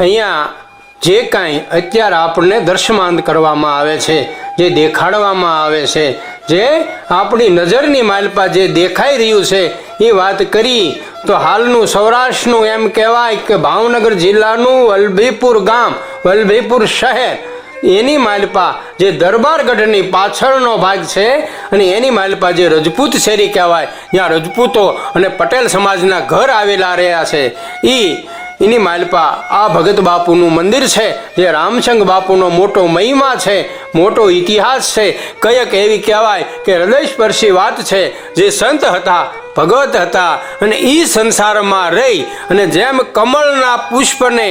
અહીંયા જે કાંઈ અત્યારે આપણને દર્શમાંત કરવામાં આવે છે, જે દેખાડવામાં આવે છે, જે આપણી નજરની માલપા જે દેખાઈ રહ્યું છે એ વાત કરી તો હાલનું સૌરાષ્ટ્રનું એમ કહેવાય કે ભાવનગર જિલ્લાનું વલભીપુર ગામ, વલભીપુર શહેર, એની માલપા જે દરબારગઢની પાછળનો ભાગ છે અને એની માલપા જે રજપૂત શેરી કહેવાય, જ્યાં રજપૂતો અને પટેલ સમાજના ઘર આવેલા રહ્યા છે, એની માલપા આ ભગત બાપુનું મંદિર છે, જે રામસંગ બાપુનો મોટો મહિમા છે, મોટો ઇતિહાસ છે. કયક એવી કહેવાય કે હૃદયસ્પર્શી વાત છે. જે સંત હતા, ભગત હતા અને એ સંસારમાં રહી અને જેમ કમળના પુષ્પને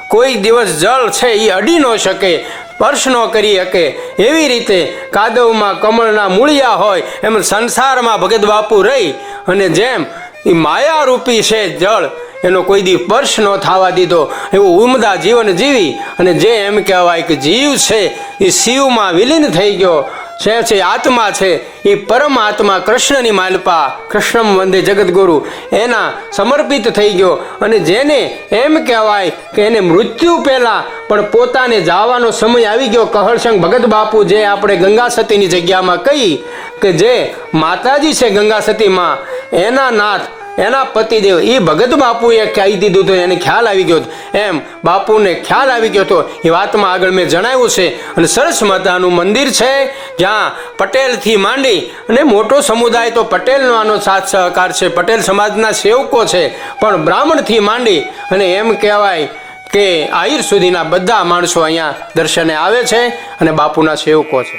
કોઈ દિવસ જળ છે એ અડી ન શકે, સ્પર્શ ન કરી શકે, એવી રીતે કાદવમાં કમળના મૂળિયા હોય એમ સંસારમાં ભગત બાપુ રહી અને જેમ એ માયારૂપી છે જળ, એનો કોઈ દી સ્પર્શ ન થવા દીધો, એવું ઉમદા જીવન જીવી અને જે એમ કહેવાય કે જીવ છે એ શિવમાં વિલીન થઈ ગયો છે આત્મા છે એ પરમાત્મા કૃષ્ણની માલપા, કૃષ્ણમ વંદે જગદગુરુ, એના સમર્પિત થઈ ગયો. અને જેને એમ કહેવાય કે એને મૃત્યુ પહેલાં પણ પોતાને જવાનો સમય આવી ગયો. કહળશંખ ભગત બાપુ જે આપણે ગંગા સતીની જગ્યામાં કહી કે જે માતાજી છે ગંગા સતીમાં, એના નાથ, એના પતિદેવ, એ ભગત બાપુએ કહી દીધું તો એને ખ્યાલ આવી ગયો. એમ બાપુને ખ્યાલ આવી ગયો તો એ વાતમાં આગળ મેં જણાવ્યું છે. અને સરસ મજાનું મંદિર છે જ્યાં પટેલથી માંડી અને મોટો સમુદાય તો પટેલનો આનો સાથ સહકાર છે, પટેલ સમાજના સેવકો છે, પણ બ્રાહ્મણથી માંડી અને એમ કહેવાય કે આહિર સુધીના બધા માણસો અહીંયા દર્શને આવે છે અને બાપુના સેવકો છે.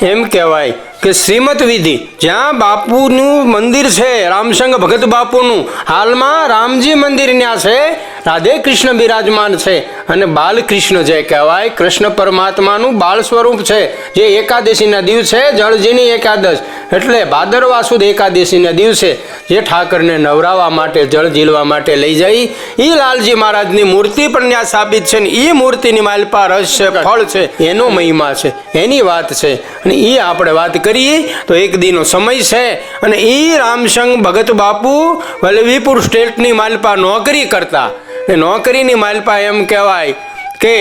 એમ કહેવાય કે શ્રીમત વિધિ જ્યાં બાપુનું મંદિર છે, રામસંગ ભગત બાપુનું, હાલમાં રામજી મંદિર ત્યાં છે, રાધે કૃષ્ણ બિરાજમાન છે અને બાલકૃષ્ણ જે કહેવાય કૃષ્ણ પરમાત્માનું બાળ સ્વરૂપ છે. જે એકાદશીના દિવસે જળજીની એકાદશ એટલે ભાદરવા સુદ એકાદશીના દિવસે જે ઠાકરને નવરાવવા માટે જળ ઝીલવા માટે લઈ જઈ એ લાલજી મહારાજની મૂર્તિ પણ ત્યાં સાબિત છે ને એ મૂર્તિની માલપા રસ છે, ફળ છે, એનો મહિમા છે, એની વાત છે. અને એ આપણે વાત કરીએ તો એક દીનો સમય છે અને એ રામસંગ ભગત બાપુ વલભીપુર સ્ટેટની માલપા નોકરી કરતા. નોકરીની માલપા એમ કહેવાય કે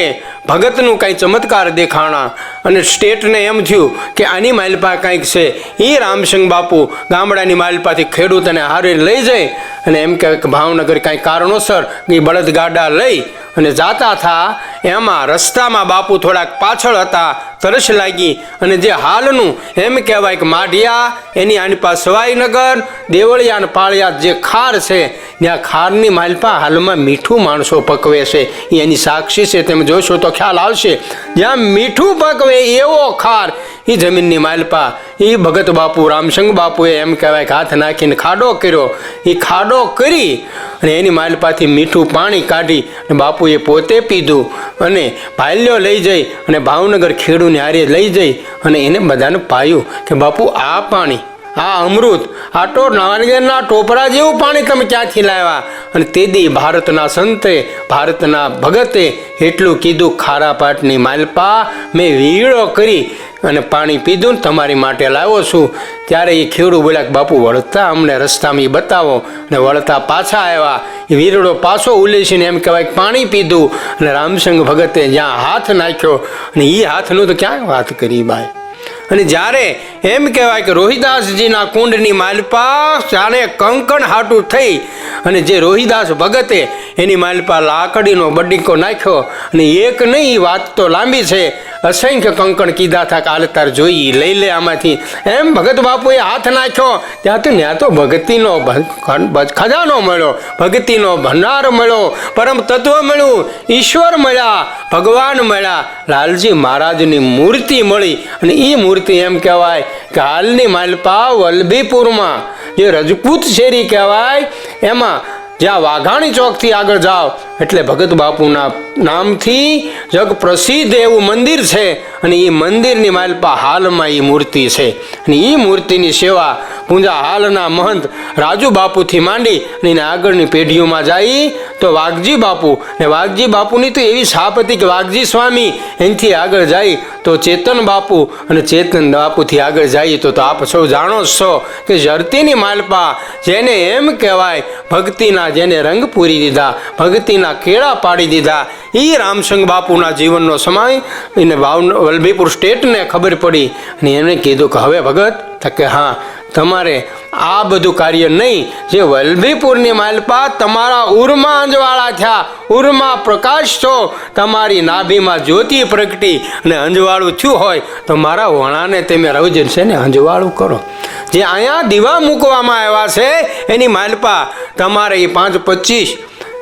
ભગતનું કાંઈ ચમત્કાર દેખાણા અને સ્ટેટને એમ થયું કે આની માલપા કાંઈક છે. એ રામસંગ બાપુ ગામડાની માલપાથી ખેડૂતને હારે લઈ જાય અને એમ કે ભાવનગર કાંઈ કારણોસર એ બળદગાડા લઈ અને જાતા થા. એમાં રસ્તામાં બાપુ થોડાક પાછળ હતા, તરસ લાગી અને જે હાલનું એમ કહેવાય કે માઢિયા, એની આની પાસે સવાઈનગર, દેવળિયા અને પાળિયા જે ખાર છે, ત્યાં ખારની માલપા હાલમાં મીઠું માણસો પકવે છે. એની સાક્ષી છે, તમે જોશો તો ખ્યાલ આવશે. જ્યાં મીઠું પકવે એવો ખાર એ જમીનની માલપા એ ભગત બાપુ રામસંગ બાપુએ એમ કહેવાય કે હાથ નાખીને ખાડો કર્યો. એ ખાડો કરી અને એની માલપાથી મીઠું પાણી કાઢી અને બાપુએ પોતે પીધું અને ભાલ્યો લઈ જઈ અને ભાવનગર ખેડૂને હારે લઈ જઈ અને એને બધાને પાયું કે બાપુ આ પાણી, આ અમૃત, આ તો નારિયેળના ટોપરા જેવું પાણી તમે ક્યાંથી લાવ્યા? અને તેદી ભારતના સંતે, ભારતના ભગતે એટલું કીધું, ખારા પાટની માલપા મેં વીળો કરી અને પાણી પીધું, તમારી માટે લાવ્યો છું. ત્યારે એ ખેડૂ બોલ્યા કે બાપુ વળતા અમને રસ્તામાં બતાવો. અને વળતા પાછા આવ્યા, એ વીરડો પાછો ઉલેસીને એમ કહેવાય પાણી પીધું અને રામસંગ ભગતે જ્યાં હાથ નાખ્યો અને એ હાથનું તો ક્યાં વાત કરી ભાઈ. અને જ્યારે એમ કહેવાય કે રોહિદાસજીના કુંડની માલપા જાણે કંકણ હાટું થઈ અને જે રોહિદાસ ભગતે એની માલપા લાકડીનો બડીકો નાખ્યો અને એક નહીં, વાત તો લાંબી છે અસંખ્ય કંકણ કીધા હતા કે હાલ તાર જોઈ લઈ લે આમાંથી. એમ ભગત બાપુએ હાથ નાખ્યો ત્યાં તો ભક્તિનો ખજાનો મળ્યો, ભક્તિનો ભંડાર મળ્યો, પરમ તત્વ મળ્યું, ઈશ્વર મળ્યા, ભગવાન મળ્યા, લાલજી મહારાજની મૂર્તિ મળી. અને એ મૂર્તિ એમ કહેવાય કે હાલની માલપા વલભીપુરમાં જે રજપૂત શેરી કહેવાય એમાં જ્યાં વાઘાણી ચોકથી આગળ જાઓ એટલે ભગત બાપુના નામથી જગ પ્રસિદ્ધ એવું મંદિર છે. અને એ મંદિરની માલપા હાલમાં એ મૂર્તિ છે. અને એ મૂર્તિની સેવા પૂંજા હાલના મહંત રાજુ બાપુથી માંડી અને એને આગળની પેઢીઓમાં જાય તો વાઘજી બાપુ, ને વાઘજી બાપુની તો એવી છાપ હતી કે વાઘજી સ્વામી, એનાથી આગળ જાય તો ચેતન બાપુ, અને ચેતન બાપુથી આગળ જઈએ તો આપ સૌ જાણો છો કે ઝરતીની માલપા જેને એમ કહેવાય ભક્તિના જેને રંગ પૂરી દીધા, ભક્તિના કેળા પાડી દીધા, એ રામસંગ બાપુના જીવનનો સમય એને વલભીપુર સ્ટેટને ખબર પડી. અને એમણે કીધું કે હવે ભગત કે હા, તમારે આ બધું કાર્ય નહીં, જે વલભીપુરની માલપા તમારા ઉરમાં અંજવાળા થયા, ઉરમાં પ્રકાશ છો, તમારી નાભીમાં જ્યોતિ પ્રગટી અને અંજવાળું થયું હોય તો મારા વણાને તમે રોજ છે ને અંજવાળું કરો. જે અહીંયા દીવા મૂકવામાં આવ્યા છે એની માલપા તમારે એ 5-25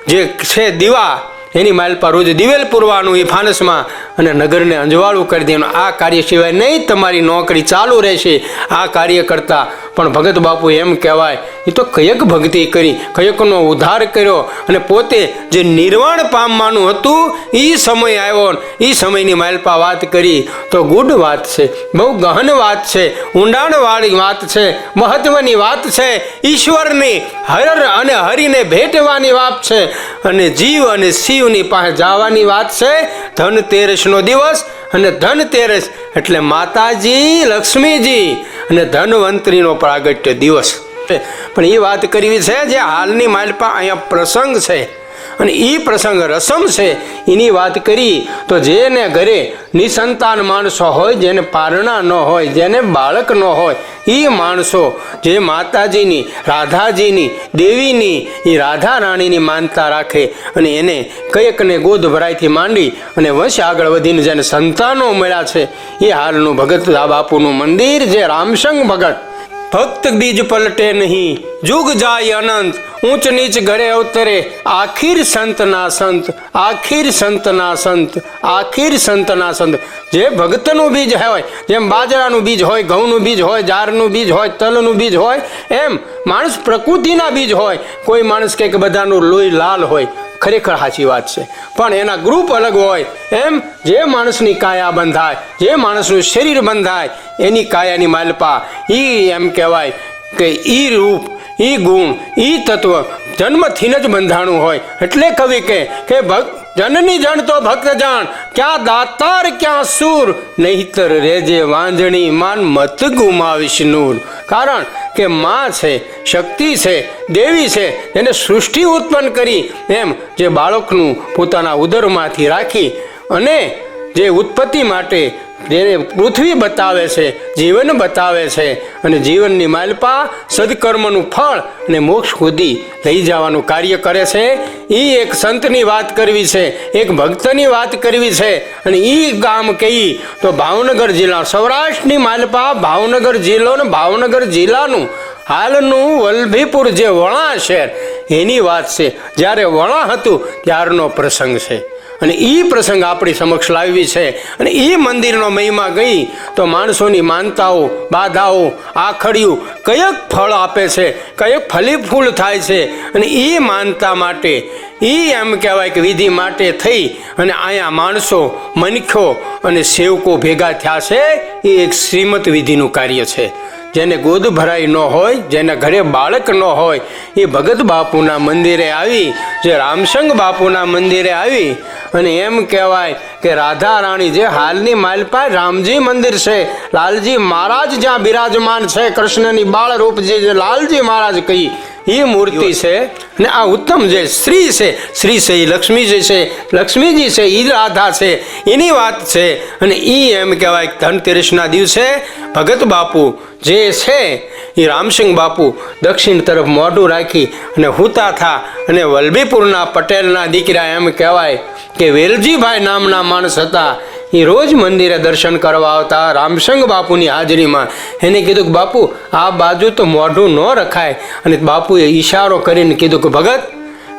જે છે દીવા એની માલપા રોજ દિવેલ પૂરવાનું એ ફાનસમાં અને નગરને અંજવાળું કરી દેવાનું. આ કાર્ય સિવાય નહીં તમારી નોકરી ચાલુ રહેશે. આ કાર્ય કરતા પણ ભગત બાપુ એમ કહેવાય એ તો કયક ભક્તિ કરી, કયકનો ઉદ્ધાર કર્યો અને પોતે જે નિર્વાણ પામવાનું હતું એ સમય આવ્યો. એ સમયની માલપા વાત કરી તો ગુડ વાત છે, બહુ ગહન વાત છે, ઊંડાણવાળી વાત છે, મહત્વની વાત છે, ઈશ્વરની હર અને હરિને ભેટવાની વાત છે, અને જીવ અને શિવની પાસે જવાની વાત છે. ધનતેરસનો દિવસ, અને ધનતેરસ એટલે માતાજી લક્ષ્મીજી અને ધનવંતરીનો પ્રાગટ્ય દિવસ. પણ એ વાત કરવી છે જે હાલની માલપા અહીંયા પ્રસંગ છે અને એ પ્રસંગ રસમ છે એની વાત કરી તો જેને ઘરે નિસંતાન માણસો હોય, જેને પારણા ન હોય, જેને બાળક ન હોય, એ માણસો જે માતાજીની, રાધાજીની, દેવીની, એ રાધા રાણીની માનતા રાખે અને એને કયકને ગોદ ભરાઈથી માંડી અને વંશ આગળ વધીને જેને સંતાનો મળ્યા છે એ હાલનું ભગત બાપુનું મંદિર જે રામસંગ ભગત. ભક્ત બીજ પલટે નહીં, જુગ જાય અનંત, ઊંચ નીચ ઘરે અવતરે, આખીર સંતના સંત, આખીર સંતના સંત, આખીર સંતના સંત. જે ભક્તનું બીજ હોય, જેમ બાજરાનું બીજ હોય, ઘઉંનું બીજ હોય, જારનું બીજ હોય, તલનું બીજ હોય, એમ માણસ પ્રકૃતિના બીજ હોય. કોઈ માણસ કે બધાનું લોહી લાલ હોય, ખરેખર સાચી વાત છે, પણ એના ગ્રુપ અલગ હોય. એમ જે માણસની કાયા બંધાય, જે માણસનું શરીર બંધાય, એની કાયાની માલપા ઈ એમ કહેવાય કે ઈ રૂપ, ઈ ગુણ, ઈ તત્વ જન્મથી જ બંધાણું હોય. એટલે કવિ કે ભક્ત જનની જણ તો ભક્ત જાણ, ક્યાં દાતાર ક્યાં સૂર, નહીતર રેજે વાંજણી માન મત ગુમાવીશ નૂર. કારણ કે માં છે, શક્તિ છે, દેવી છે, એને સૃષ્ટિ ઉત્પન્ન કરી, એમ જે બાળકનું પોતાના ઉદરમાંથી રાખી અને જે ઉત્પત્તિ માટે જેને પૃથ્વી બતાવે છે, જીવન બતાવે છે, અને જીવનની માલપા સદકર્મનું ફળ અને મોક્ષ સુધી લઈ જવાનું કાર્ય કરે છે. એ એક સંતની વાત કરવી છે, એક ભક્તની વાત કરવી છે. અને એ ગામ કહી તો ભાવનગર જિલ્લા, સૌરાષ્ટ્રની માલપા ભાવનગર જિલ્લો ને ભાવનગર જિલ્લાનું હાલનું વલભીપુર જે વણા શહેર એની વાત છે. જ્યારે વણા હતું ત્યારનો પ્રસંગ છે અને એ પ્રસંગ આપણી સમક્ષ લાવી છે. અને એ મંદિરનો મહિમા ગઈ તો માણસોની માનતાઓ, બાધાઓ, આખડિયું કયક ફળ આપે છે, કયક ફલી ફૂલ થાય છે. અને એ માનતા માટે એ એમ કહેવાય કે વિધિ માટે થઈ અને અહીંયા માણસો, મનખ્યો અને સેવકો ભેગા થયા છે. એ એક શ્રીમત વિધિનું કાર્ય છે. જેને ગોદ ભરાઈ ન હોય, જેના ઘરે બાળક ન હોય, એ ભગત બાપુના મંદિરે આવી, જે રામસંગ બાપુના મંદિરે આવી અને એમ કહેવાય કે રાધા રાણી જે હાલની માલપા રામજી મંદિર છે, લાલજી મહારાજ જ્યાં બિરાજમાન છે, કૃષ્ણની બાળ રૂપ જે લાલજી મહારાજ કહી એ મૂર્તિ છે. ને આ ઉત્તમ જે શ્રી છે, શ્રી છે એ લક્ષ્મીજી છે, લક્ષ્મીજી છે એ રાધા છે, એની વાત છે. અને એ એમ કહેવાય કે ધનતેરસના દિવસે ભગત બાપુ જે છે એ રામસિંગ બાપુ દક્ષિણ તરફ મોઢું રાખી અને હુતા થા. અને વલભીપુરના પટેલના દીકરા એમ કહેવાય કે વેલજીભાઈ નામના માણસ હતા. એ રોજ મંદિરે દર્શન કરવા આવતા રામસંગ બાપુની હાજરીમાં એને કીધું કે બાપુ આ બાજુ તો મોઢું ન રખાય. અને બાપુએ ઈશારો કરીને કીધું કે ભગત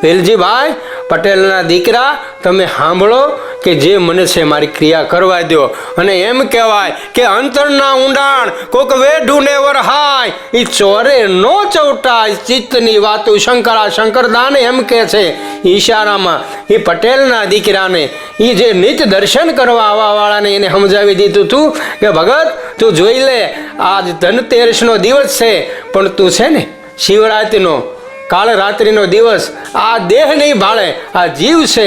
વેલજીભાઈ પટેલના દીકરા તમે સાંભળો કે જે મને છે મારી ક્રિયા કરવા દો. અને એમ કહેવાય કે અંતરના ઊંડાણ કોક વેઢું ને વરહાય એ ચોરે નો ચૌટાય ચિત્તની વાતો શંકરા શંકરદાન એમ કે છે ઈશારામાં એ પટેલના દીકરાને એ જે નિત્ય દર્શન કરવા આવવાવાળાને એને સમજાવી દીધું તું કે ભગત તું જોઈ લે આજ ધનતેરસનો દિવસ છે પણ તું છે ને શિવરાત્રિનો કાળ રાત્રિનો દિવસ આ દેહ નહીં ભાળે આ જીવ છે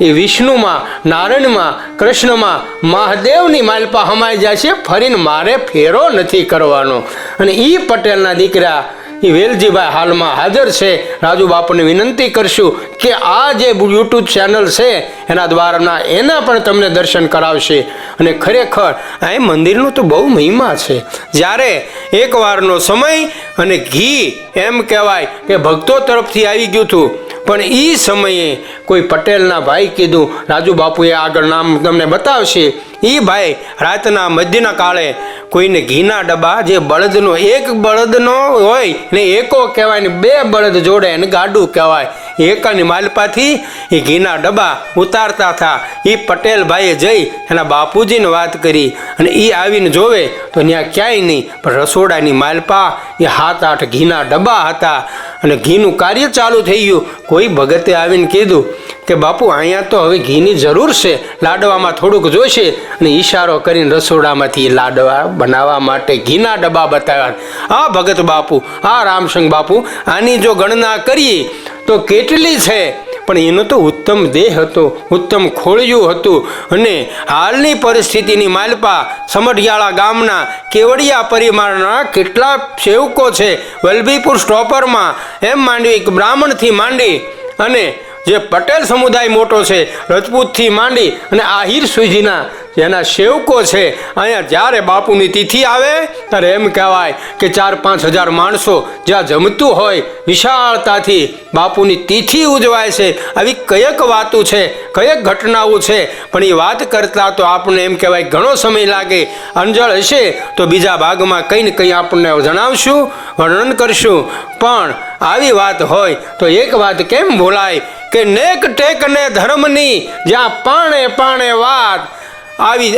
એ વિષ્ણુમાં નારાયણમાં કૃષ્ણમાં મહાદેવની માલપા હમાઈ જાય છે ફરીને મારે ફેરો નથી કરવાનો. અને એ પટેલના દીકરા એ વેલજીભાઈ હાલમાં હાજર છે. રાજુ બાપુને વિનંતી કરશું કે આ જે યુટ્યુબ ચેનલ છે એના દ્વારા એના પણ તમને દર્શન કરાવશે. અને ખરેખર આ મંદિરનો તો બહુ મહિમા છે. જ્યારે એકવારનો સમય અને ઘી એમ કહેવાય કે ભક્તો તરફથી આવી ગયું હતું પણ એ સમયે કોઈ પટેલના ભાઈ કીધું રાજુ બાપુએ આગળ નામ તમને બતાવશે. એ ભાઈ રાતના મધ્યના કાળે કોઈને ઘીના ડબ્બા જે બળદનો એક બળદનો હોય ને એકો કહેવાય ને બે બળદ જોડે એને ગાડું કહેવાય એકાની માલપાથી એ ઘીના ડબ્બા ઉતારતા હતા. એ પટેલ ભાઈએ જઈ એના બાપુજીને વાત કરી અને એ આવીને જોવે તો ત્યાં ક્યાંય નહીં પણ રસોડાની માલપા એ 7-8 ઘીના ડબ્બા હતા. અને ઘીનું કાર્ય ચાલુ થઈ ગયું. કોઈ ભગતે આવીને કીધું કે બાપુ અહીંયા તો હવે ઘીની જરૂર છે લાડવામાં થોડુંક જોઈશે. અને ઈશારો કરીને રસોડામાંથી લાડવા બનાવવા માટે ઘીના ડબ્બા બતાવ્યા. આ ભગત બાપુ આ રામસંગ બાપુ આની જો ગણના કરીએ તો કેટલી છે પણ એનો તો ઉત્તમ દેહ હતો ઉત્તમ ખોળિયું હતું. અને હાલની પરિસ્થિતિની માલપા સમઢિયાળા ગામના કેવડિયા પરિવારના કેટલા સેવકો છે વલભીપુર સ્ટોપરમાં એમ માંડવી બ્રાહ્મણથી માંડી અને જે પટેલ સમુદાય મોટો છે રજપૂતથી માંડી અને આહિર સુધીના જેના સેવકો છે. અહીંયા જ્યારે બાપુની તિથિ આવે ત્યારે એમ કહેવાય કે 4-5 હજાર માણસો જ્યાં જમતું હોય વિશાળતાથી બાપુની તિથિ ઉજવાય છે. આવી કયેક વાતો છે કયેક ઘટનાઓ છે પણ એ વાત કરતાં તો આપણને એમ કહેવાય ઘણો સમય લાગે. અંજળ હશે તો બીજા ભાગમાં કંઈ ને કંઈ આપણને જણાવશું વર્ણન કરશું. પણ આવી વાત હોય તો એક વાત કેમ ભૂલાય કે નેક ટેક ને ધર્મની જ્યાં પાણે પાણે વાત આવી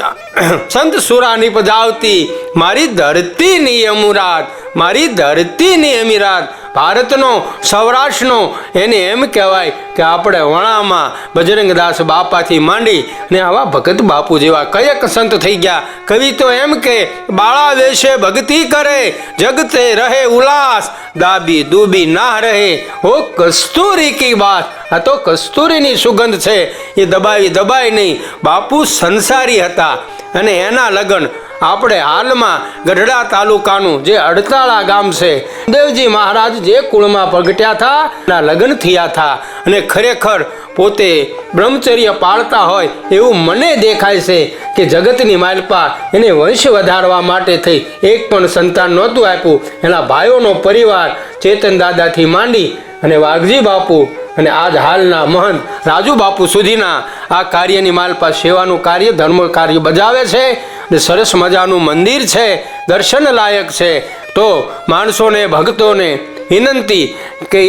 સંત સુરા નિપજાવતી મારી ધરતીની અમુરાત મારી ધરતીની અમીરાત ભારતનો સૌરાષ્ટ્રનો એને એમ કહેવાય કે આપણે વણામાં બજરંગદાસ બાપાથી માંડી ને આવા ભગત બાપુ જેવા કયેક સંત થઈ ગયા. કવિ તો એમ કે બાળા વેશે ભક્તિ કરે જગતે રહે ઉલ્લાસ દાબી દૂબી ના રહે ઓ કસ્તુરી કી બાત. આ તો કસ્તુરીની સુગંધ છે એ દબાઈ નહીં. બાપુ સંસારી હતા અને એના લગ્ન આપણે હાલમાં ગઢડા તાલુકાનું જે અડતાળા ગામ છે દેવજી મહારાજ જે કુળમાં પ્રગટ્યા હતા એના લગ્ન થયા હતા. અને ખરેખર પોતે બ્રહ્મચર્ય પાળતા હોય એવું મને દેખાય છે કે જગતની માલપા એને વંશ વધારવા માટે થઈ એક પણ સંતાન નહોતું આપ્યું. એના ભાઈઓનો પરિવાર ચેતન દાદાથી માંડી અને વાઘજી બાપુ અને આજ હાલના મહંત રાજુ બાપુ સુધીના આ કાર્યની માલપા સેવાનું કાર્ય ધર્મ કાર્ય બજાવે છે. ને સરસ મજાનું મંદિર છે દર્શન લાયક છે. તો માણસોને ભક્તોને વિનંતી કે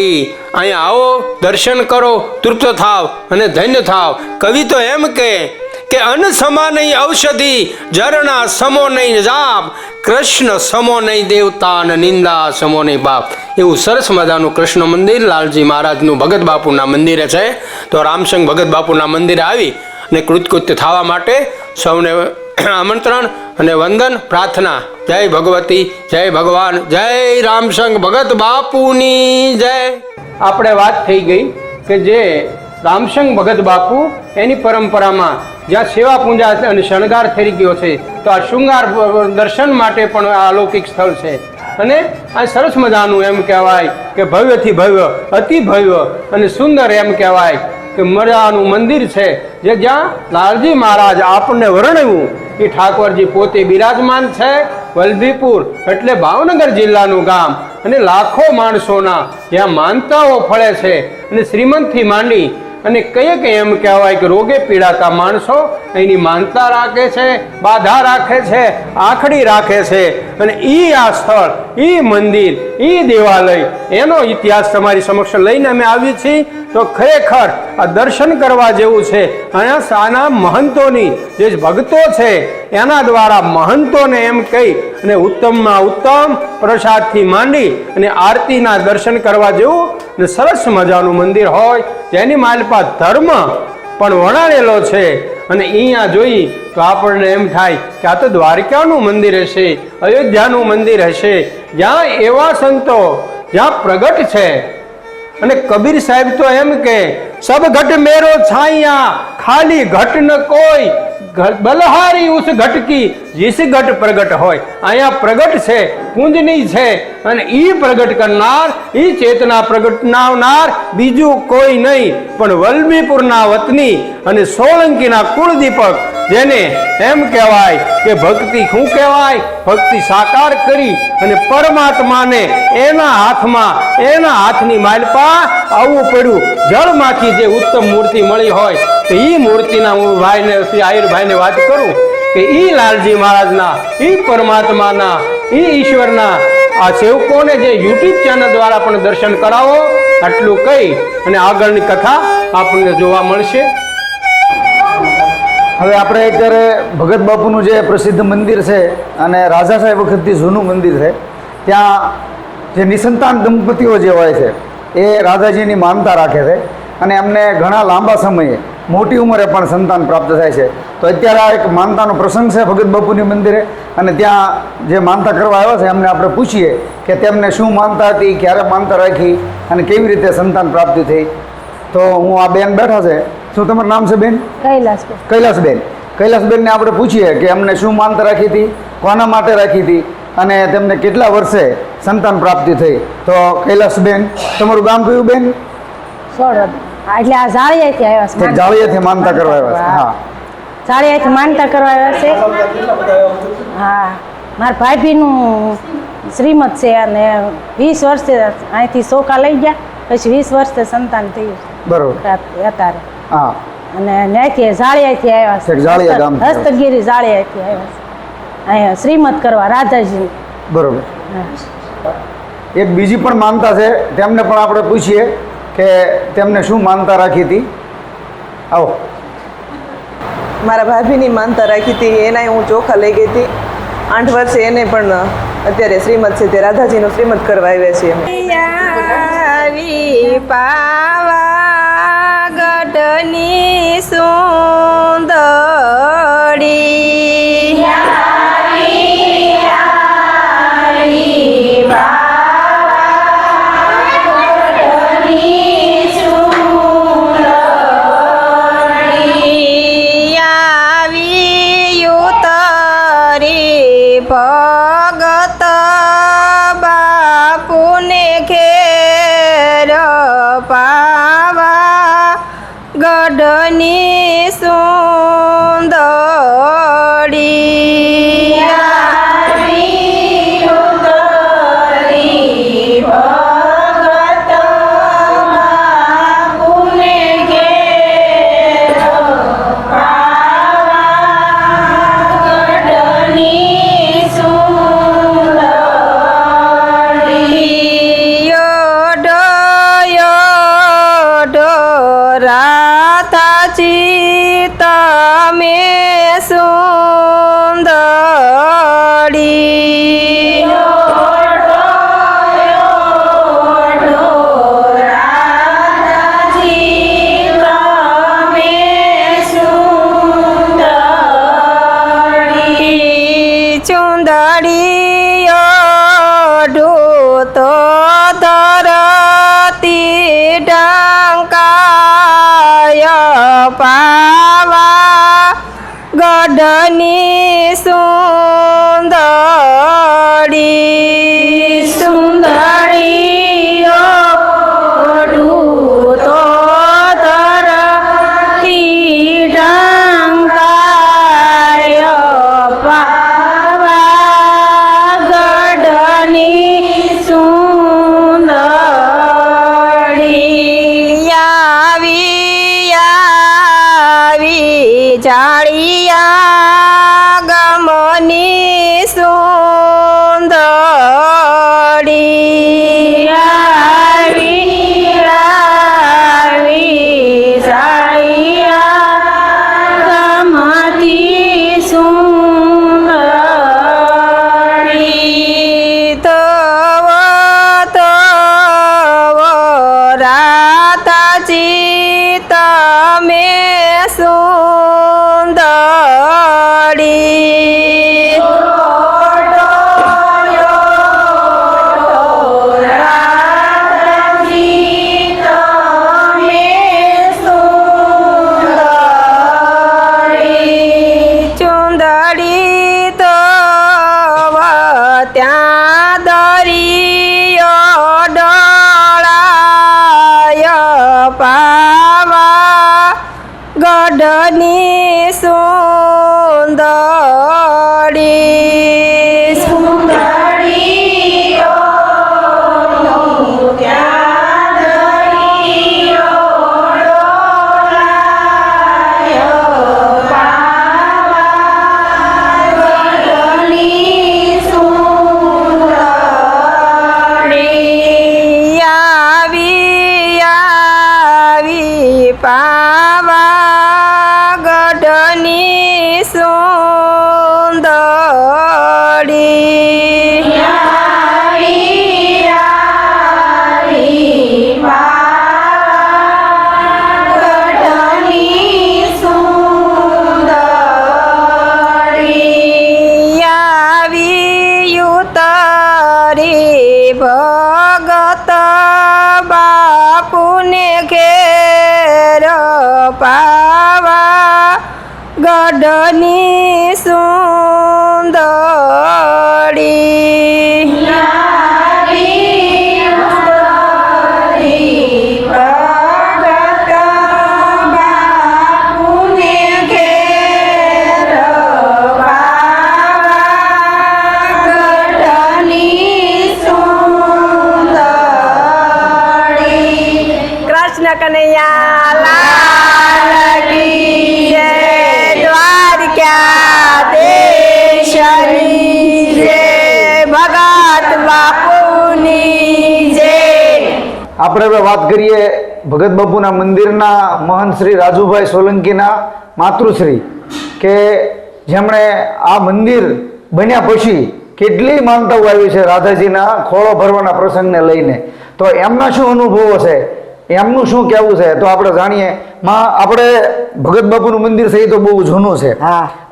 અહીંયા આવો દર્શન કરો તૃપ્ત થાવ અને ધન્ય થાવ. કવિ તો એમ કે અન્ન સમા નહીં ઔષધિ ઝરણા સમો નહીં જાપ કૃષ્ણ સમો નહીં દેવતા અને નિંદા સમો નહીં બાપ. એવું સરસ મજાનું કૃષ્ણ મંદિર લાલજી મહારાજનું ભગત બાપુના મંદિરે છે. તો રામસંગ ભગત બાપુના મંદિરે આવી અને કૃતકૃત્ય થવા માટે સૌને આમંત્રણ અને વંદન પ્રાર્થના. જય ભગવતી જય ભગવાન જય રામસંગ ભગત બાપુની જય. આપણે વાત થઈ ગઈ કે જે રામસંગ ભગત બાપુ એની પરંપરામાં જ્યાં સેવા પૂજા અને શણગાર થઈ ગયો છે તો આ શૃંગાર દર્શન માટે પણ આ અલૌકિક સ્થળ છે. અને આ સરસ મજાનું એમ કહેવાય કે ભવ્યથી ભવ્ય અતિ ભવ્ય અને સુંદર એમ કહેવાય કે મજાનું મંદિર છે જે જ્યાં લાલજી મહારાજ આપણને વર્ણવ્યું એ ઠાકોરજી પોતે બિરાજમાન છે. વલભીપુર એટલે ભાવનગર જિલ્લાનું ગામ અને લાખો માણસોના જ્યાં માનતાઓ ફળે છે અને શ્રીમંતથી માંડી અને કયેક એમ કહેવાય કે રોગે પીડાતા માણસો એની માનતા રાખે છે, બાધા રાખે છે, આખડી રાખે છે. અને આ સ્થળ, મંદિર, દેવાલય, એનો ઇતિહાસ તમારી સમક્ષ લઈને અમે આવી છીએ. તો ખરેખર આ દર્શન કરવા જેવું છે. અને આના મહંતોની જે ભક્તો છે એના દ્વારા મહંતોને એમ કહી અને ઉત્તમમાં ઉત્તમ પ્રસાદથી માંડી અને આરતીના દર્શન કરવા જેવું ને સરસ મજાનું મંદિર હોય, જેની માલપા ધર્મ પણ વણાણેલો છે. અને અહીંયા જોઈ તો આપણને એમ થાય કે આ તો દ્વારકાનું મંદિર હશે, અયોધ્યાનું મંદિર હશે, જ્યાં એવા સંતો જ્યાં પ્રગટ છે. અને કબીર સાહેબ તો એમ કે સબ ઘટ મેરો છાયા, ખાલી ઘટ ન કોઈ, બલહારી ઉસ ઘટ કી જીસ ઘટ પ્રગટ હોય. અહીંયા પ્રગટ છે, કુંજની છે. અને પ્રગટ કરનાર, ચેતના પ્રગટાવનાર બીજું કોઈ નહીં પણ વલ્લભીપુરના વતની અને સોલંકીના કુળદીપક, જેને એમ કહેવાય કે ભક્તિ શું કહેવાય, ભક્તિ સાકાર કરી અને પરમાત્માને એના હાથની માલપા આવવું પડ્યું. જળમાંથી જે ઉત્તમ મૂર્તિ મળી હોય તો મૂર્તિના હું આયુરભાઈને વાત કરું કે લાલજી મહારાજના, પરમાત્માના, ઈશ્વરના આ સેવકોને જે યુટ્યુબ ચેનલ દ્વારા પણ દર્શન કરાવો. આટલું કહી અને આગળની કથા આપણને જોવા મળશે. હવે આપણે અત્યારે ભગત બાપુનું જે પ્રસિદ્ધ મંદિર છે અને રાજા સાહેબ વખતથી જૂનું મંદિર છે, ત્યાં જે નિસંતાન દંપતીઓ જે હોય છે એ રાધાજીની માનતા રાખે છે અને એમને ઘણા લાંબા સમયે મોટી ઉંમરે પણ સંતાન પ્રાપ્ત થાય છે. તો અત્યારે આ એક માનતાનો પ્રસંગ છે ભગત બાપુની મંદિરે, અને ત્યાં જે માનતા કરવા આવ્યા છે એમને આપણે પૂછીએ કે તેમને શું માનતા હતી, ક્યારે માનતા રાખી અને કેવી રીતે સંતાન પ્રાપ્તિ થઈ. તો હું આ બેન બેઠા છે. શું તમારું નામ છે બેન? કૈલાસબેન. કૈલાસબેનને આપણે પૂછીએ કે એમને શું માનતા રાખી હતી, કોના માટે રાખી હતી અને તેમને કેટલા વર્ષે સંતાન પ્રાપ્તિ થઈ. તો કૈલાસબેન, તમારું ગામ કયું બેન? એટલે આ જાળિયાથી આવ્યા છે. જાળિયાથી માનતા કરવા આવ્યા છે. હા, જાળિયાથી માનતા કરવા આવ્યા છે. હા, મારા ભાભીનું શ્રીમત છે અને 20 વર્ષે અહીંથી સોકા લઈ ગયા, પછી 20 વર્ષે સંતાન થયું. બરોબર. અત્યારે હા, અને ત્યાંથી જાળિયાથી આવ્યા છે. જાળિયા ગામ, હસ્તગીરી જાળિયાથી આવ્યા છે અહીંયા શ્રીમત કરવા રાધાજી. બરોબર. એક બીજી પણ માનતા છે, તેમને પણ આપણે પૂછીએ કે તેમને શું માનતા રાખી હતી. આવો. મારા ભાભીની માનતા રાખી હતી, એના હું ચોખા લઈ ગઈ હતી. 8 વર્ષે એને પણ અત્યારે શ્રીમત છે તે રાધાજીનું શ્રીમત કરવા આવ્યા છીએ અમે. પાવાગઢની સુંદરી ભગત બાપુને ઘેર પાવા ગઢની સુંદરી રાધાજી તમે સુંદરી ચુંદડીઓ ઢૂતો ધરતી ઢંકાય પાવા ગઢની સુંદરી સુંદરીઓ ઢૂતો ધરતી ઢંકાય પાવા ગઢની સુંદરી આવી જાળી ગમની સુંદરી આવી સાઈયા ગમતી સુંદરી તવ રાધાજી તમે સુંદરી ચુંદડી તો ત્યાં દરિયો ડોળાય પાવા ગઢની સુંદરી સુંદરીઓ ત્યાં દરિયો ડોળાય ગઢની સુંદરી આવી પાવા ગઢની સુંદરી ભગત બાપુને ઘેર પાવા ગઢની સુંદરી કૃષ્ણ કનૈયા લાલ કી જય દ્વારકાધીશની જય ભગત બાપુની જય આપણે હવે વાત કરીએ ભગત બાપુના મંદિરના મહંત શ્રી રાજુભાઈ સોલંકીના માતૃશ્રી કે જેમણે આ મંદિર બન્યા પછી કેટલી માનતાઓ આવી છે રાધાજીના ખોળો ભરવાના પ્રસંગને લઈને, તો એમના શું અનુભવો છે, એમનું શું કહેવું છે, તો આપણે જાણીએ. આપણે ભગત બાપુનું મંદિર છે એ તો બહુ જૂનું છે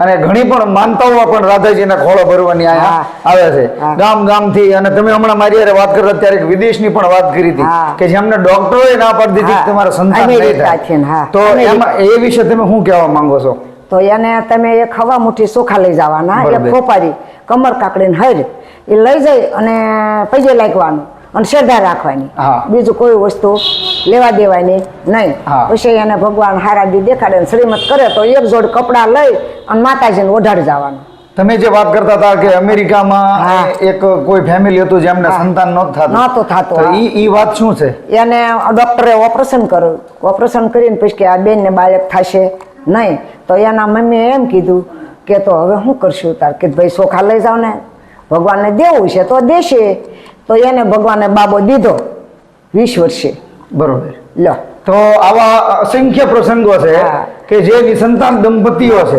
અને ઘણી પણ માનતાઓ પણ રાધાજીના ખોળો ભરવાની અહીંયા આવે છે ગામ ગામથી. અને તમે હમણાં મારી હારે વાત કરતા ત્યારે એક વિદેશની પણ વાત કરી હતી કે જેમને ડોક્ટરોએ ના પાડી દીધી કે તમારા સંતાન નહીં થાય, તો એમાં એ વિશે તમે શું કહેવા માંગો છો? તો એને તમે એક હવા મુઠ્ઠી ચોખા લઈ જવાના, એક ખોપારી કમર કાકડીને હર એ લઈ જઈ અને પૈજે લાગવાનું અને શ્રદ્ધા રાખવાની, બીજું કોઈ વસ્તુ લેવા દેવાની નહીં. પછી એને ભગવાન હારાદી દેખાડે શ્રીમત કરે તો એક જોડ કપડા લઈ અને માતાજીને ઓઢાડી જવાનું. તમે જે વાત કરતા હતા કે અમેરિકામાં એક કોઈ ફેમિલી હતું જેમને સંતાન નહોતું થતું, ઈ વાત શું છે? એને ડોક્ટરે ઓપરેશન કર્યું, ઓપરેશન કરીને પછી કે આ બેનને બાળક થશે નહીં, તો એના મમ્મીએ એમ કીધું કે તો હવે શું કરશું તાર, કે ભાઈ ચોખા લઈ જાવ ને, ભગવાનને દેવું છે તો દેશે. તો એને ભગવાને બાબો દીધો 20 વર્ષે. બરોબર. લો તો આવા અસંખ્ય પ્રસંગો છે કે જે નિસંતાન દંપતીઓ છે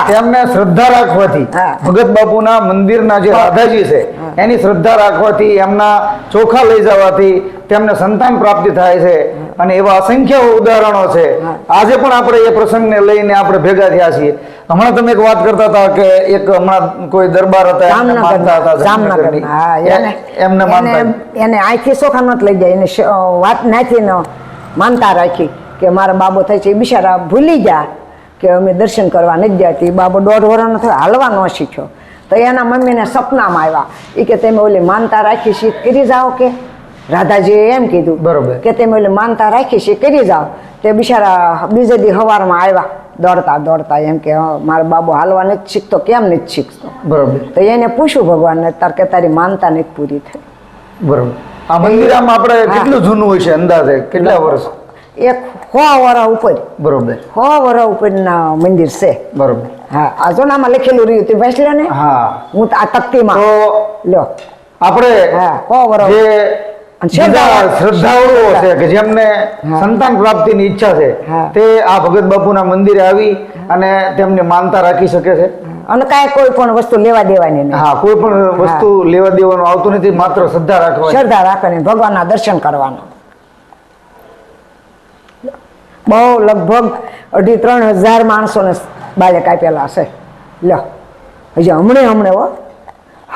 તેમને શ્રદ્ધા રાખવાથી, ભગત બાપુના મંદિરના જે રાધાજી છે એની શ્રદ્ધા રાખવાથી, એમના ચોખા લઈ જવાથી તેમને સંતાન પ્રાપ્તિ થાય છે. અને એવા અસંખ્ય ઉદાહરણો છે. આજે પણ આપણે એ પ્રસંગને લઈને આપણે ભેગા થયા છીએ. હમણાં તમે એક વાત કરતા હતા કે એક હમણાં કોઈ દરબાર હતા એમને માનતા, એને આંખી ચોખા નથી લઈ જાય, એને વાત નાથી માનતા રાખી કે મારા બાબો થાય છે. એ બિચારા ભૂલી ગયા કે અમે દર્શન કરવા નથી જતી. બાબો 1.5 વર્ષનો થયો, હાલવા ન શીખ્યો. તો એના મમ્મીને સપનામાં આવ્યા એ કે તમે ઓલી માનતા રાખી છે કરી જાઓ, કે રાધાજીએ એમ કીધું બરોબર કે તમે ઓલી માનતા રાખી છે કરી જાઓ. તે બિચારા બીજે દી સવારમાં આવ્યા દોડતા દોડતા, એમ કે મારો બાબો હાલવા નથી શીખતો, કેમ નથી શીખતો? બરોબર. તો એને પૂછ્યું ભગવાનને, તાર કે તારી માનતા નથી પૂરી થઈ. બરોબર. આ મંદિર આમ આપણે કેટલું જૂનું હોય છે અંદાજે કેટલા વર્ષ? એક 100 વર્ષ ઉપર બરોબર 100 વર્ષ ઉપરના મંદિર છે. બરોબર. હા આ જોનામાં લખેલું રહ્યું તું વાંચી લે ને. હા હું આ તકતીમાં તો લ્યો. આપણે હા 100 વર્ષ જે અને બીજા શ્રદ્ધાળુઓ છે કે જેમને હા. સંતાન પ્રાપ્તિની ઈચ્છા છે હા. તે આ ભગત બાપુના મંદિરે આવી અને તેમની માનતા રાખી શકે છે. અને કાંઈ કોઈ પણ વસ્તુ લેવા દેવાની નહીં. હા, કોઈ પણ વસ્તુ લેવા દેવાનું આવતું નથી, માત્ર શ્રદ્ધા રાખવાની. શ્રદ્ધા રાખવાની, ભગવાનના દર્શન કરવાના. બહુ લગભગ 2,500-3,000 માણસોને બાલે કાપેલા છે. લો હજી હમણે હો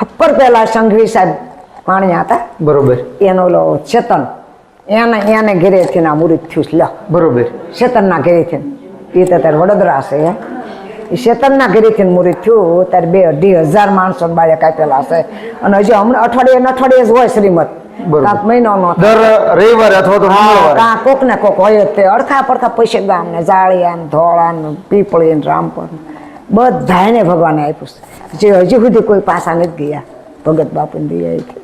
હપ્પર પહેલા સંઘવી સાહેબ પાણ્યા હતા, બરોબર એનો ઓલો ચેતન એને ઘેરેથી ના મુરીત થયું. લો બરોબર. ચેતનના ઘેરેથી, એ તો ત્યારે વડોદરા છે. એ ચેતનના ઘરેથી મુરીત થયું ત્યારે 2,500 માણસો બાળે કાપેલા છે. અને હજી હમણાં અઠવાડિયે જ હોય શ્રીમદ, બરોબર. કાંક મહિનાનો દર રવિવારે અથવા તો મંગળવારે. કાં કોક ને કોક હોય જ તે અડખા પડખા પૈસે ગામ ને જાળિયા ને ધોળા ને પીપળી ને રામપર બધાને ભગવાને આપ્યું છે. જે હજી સુધી કોઈ પાસા નથી ગયા ભગત બાપુને દયા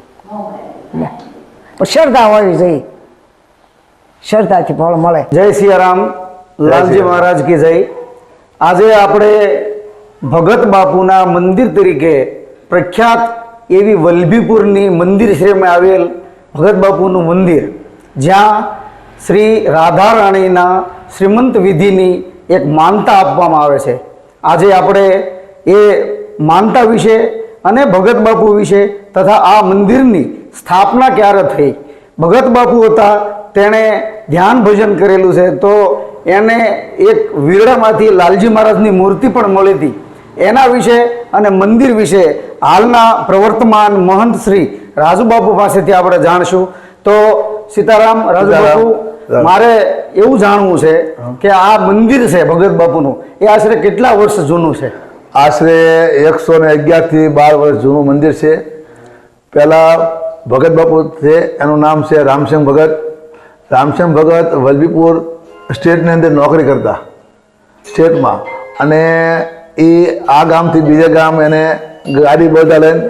પણ શ્રદ્ધા હોવી જોઈએ, શ્રદ્ધાથી ફળ મળે. જય સિયારામ, લાલજી મહારાજ કી જય. આજે આપણે ભગત બાપુના મંદિર તરીકે પ્રખ્યાત એવી વલ્લભીપુરની મંદિર શ્રેમાં આવેલ ભગત બાપુનું મંદિર, જ્યાં શ્રી રાધા રાણીના શ્રીમંત વિધિની એક માનતા આપવામાં આવે છે. આજે આપણે એ માનતા વિશે અને ભગત બાપુ વિશે તથા આ મંદિરની સ્થાપના ક્યારે થઈ, ભગત બાપુ હતા તેણે ધ્યાન ભજન કરેલું છે, તો એને એક વીરડામાંથી લાલજી મહારાજની મૂર્તિ પણ મળી હતી, એના વિશે અને મંદિર વિશે હાલના પ્રવર્તમાન મહંત શ્રી રાજુબાપુ પાસેથી આપણે જાણશું. તો સીતારામ રાજુબાપુ, મારે એવું જાણવું છે કે આ મંદિર છે ભગત બાપુનું, એ આશરે કેટલા વર્ષ જૂનું છે? આશરે 111 થી 12 વર્ષ જૂનું મંદિર છે. પહેલાં ભગત બાપુ છે, એનું નામ છે રામસિંહ ભગત. રામસિંહ ભગત વલ્લભીપુર સ્ટેટની અંદર નોકરી કરતા, સ્ટેટમાં. અને એ આ ગામથી બીજા ગામ એને ગાડી બધા લઈને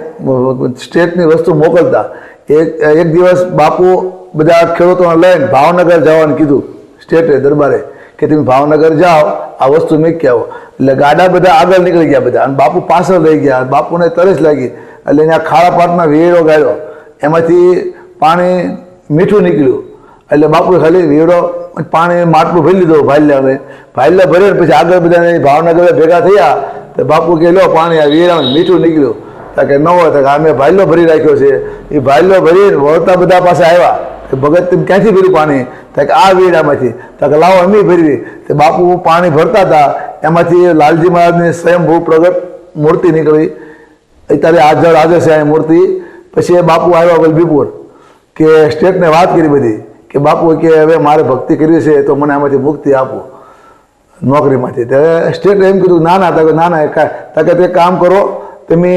સ્ટેટની વસ્તુ મોકલતા. એક દિવસ બાપુ બધા ખેડૂતોને લઈને ભાવનગર જવાનું કીધું, સ્ટેટે દરબારે, કે તમે ભાવનગર જાઓ, આ વસ્તુ મૂકી આવો. એટલે ગાડા બધા આગળ નીકળી ગયા બધા, અને બાપુ પાછળ રહી ગયા. બાપુને તરસ લાગી એટલે અહીંયા ખાડા પાટમાં વેડો ગાળ્યો, એમાંથી પાણી મીઠું નીકળ્યું. એટલે બાપુએ ખાલી વેડો પાણી માટલું ભરી લીધો, ભાલ્યા ભર્યો. પછી આગળ બધા ભાવનગર ભેગા થયા તો બાપુ કે લો પાણી આ વેરામાં મીઠું નીકળ્યું. કે ન હોય તો અમે ભાલ્યો ભરી રાખ્યો છે. એ ભાલ્યો ભરીને વળતા બધા પાસે આવ્યા કે ભગત તમે ક્યાંથી ભર્યું પાણી? કે આ વેડામાંથી. કે લાવો અમે ભરવી. તો બાપુ પાણી ભરતા હતા, એમાંથી લાલજી મહારાજની સ્વયંભૂ પ્રગટ મૂર્તિ નીકળી. અત્યારે હાજર છે આ મૂર્તિ. પછી એ બાપુ આવ્યા વલ્લભીપુર, કે સ્ટેટને વાત કરી બધી, કે બાપુ કે હવે મારે ભક્તિ કરવી છે તો મને આમાંથી મુક્તિ આપો નોકરીમાંથી. ત્યારે સ્ટેટે એમ કીધું ના ના, કે તે કામ કરો, તમે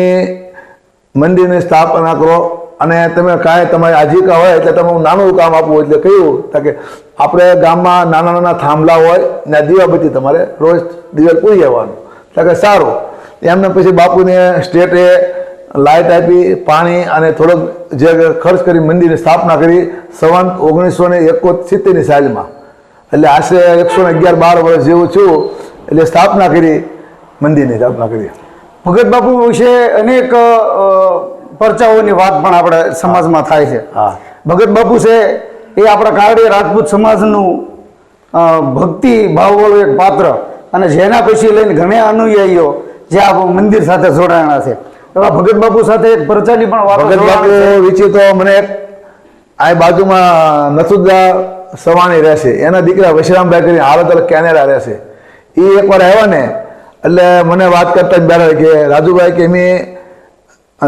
મંદિરની સ્થાપના કરો અને તમે કાંઈ તમારી આજીવિકા હોય એટલે તમે નાનું કામ આપવું. એટલે કહ્યું કે આપણે ગામમાં નાના નાના થાંભલા હોય ને દીવાબત્તી તમારે રોજ દિવેલ પૂરી આવવાનું. કે સારું. એમને પછી બાપુને સ્ટેટે લાઇટ આપી, પાણી અને થોડોક જે ખર્ચ કરી મંદિરની સ્થાપના કરી સંવંત 1971ની સાલમાં. એટલે આશરે 111-12 વર્ષ જેવું છું. એટલે સ્થાપના કરી, મંદિરની સ્થાપના કરી. ભગત બાપુ વિશે અનેક પરચાઓની વાત પણ આપણે સમાજમાં થાય છે. હા. ભગત બાપુ છે એ આપણા કારડીયા રાજપૂત સમાજનું ભક્તિ ભાવવાળું એક પાત્ર, અને જેના પછી લઈને ઘણા અનુયાયીઓ જે આ મંદિર સાથે જોડાયેલા છે. એવા ભગત બાપુ સાથે એક પરચાની પણ વાત. ભગત બાપુ વિશે તો મને આ બાજુમાં નથુદા સવાણી રહેશે, એના દીકરા વશરામભાઈ કરીને હાલ અત્યારે કેનેડા રહેશે. એ એકવાર આવ્યા ને એટલે મને વાત કરતા જ બેઠા કે રાજુભાઈ કે મેં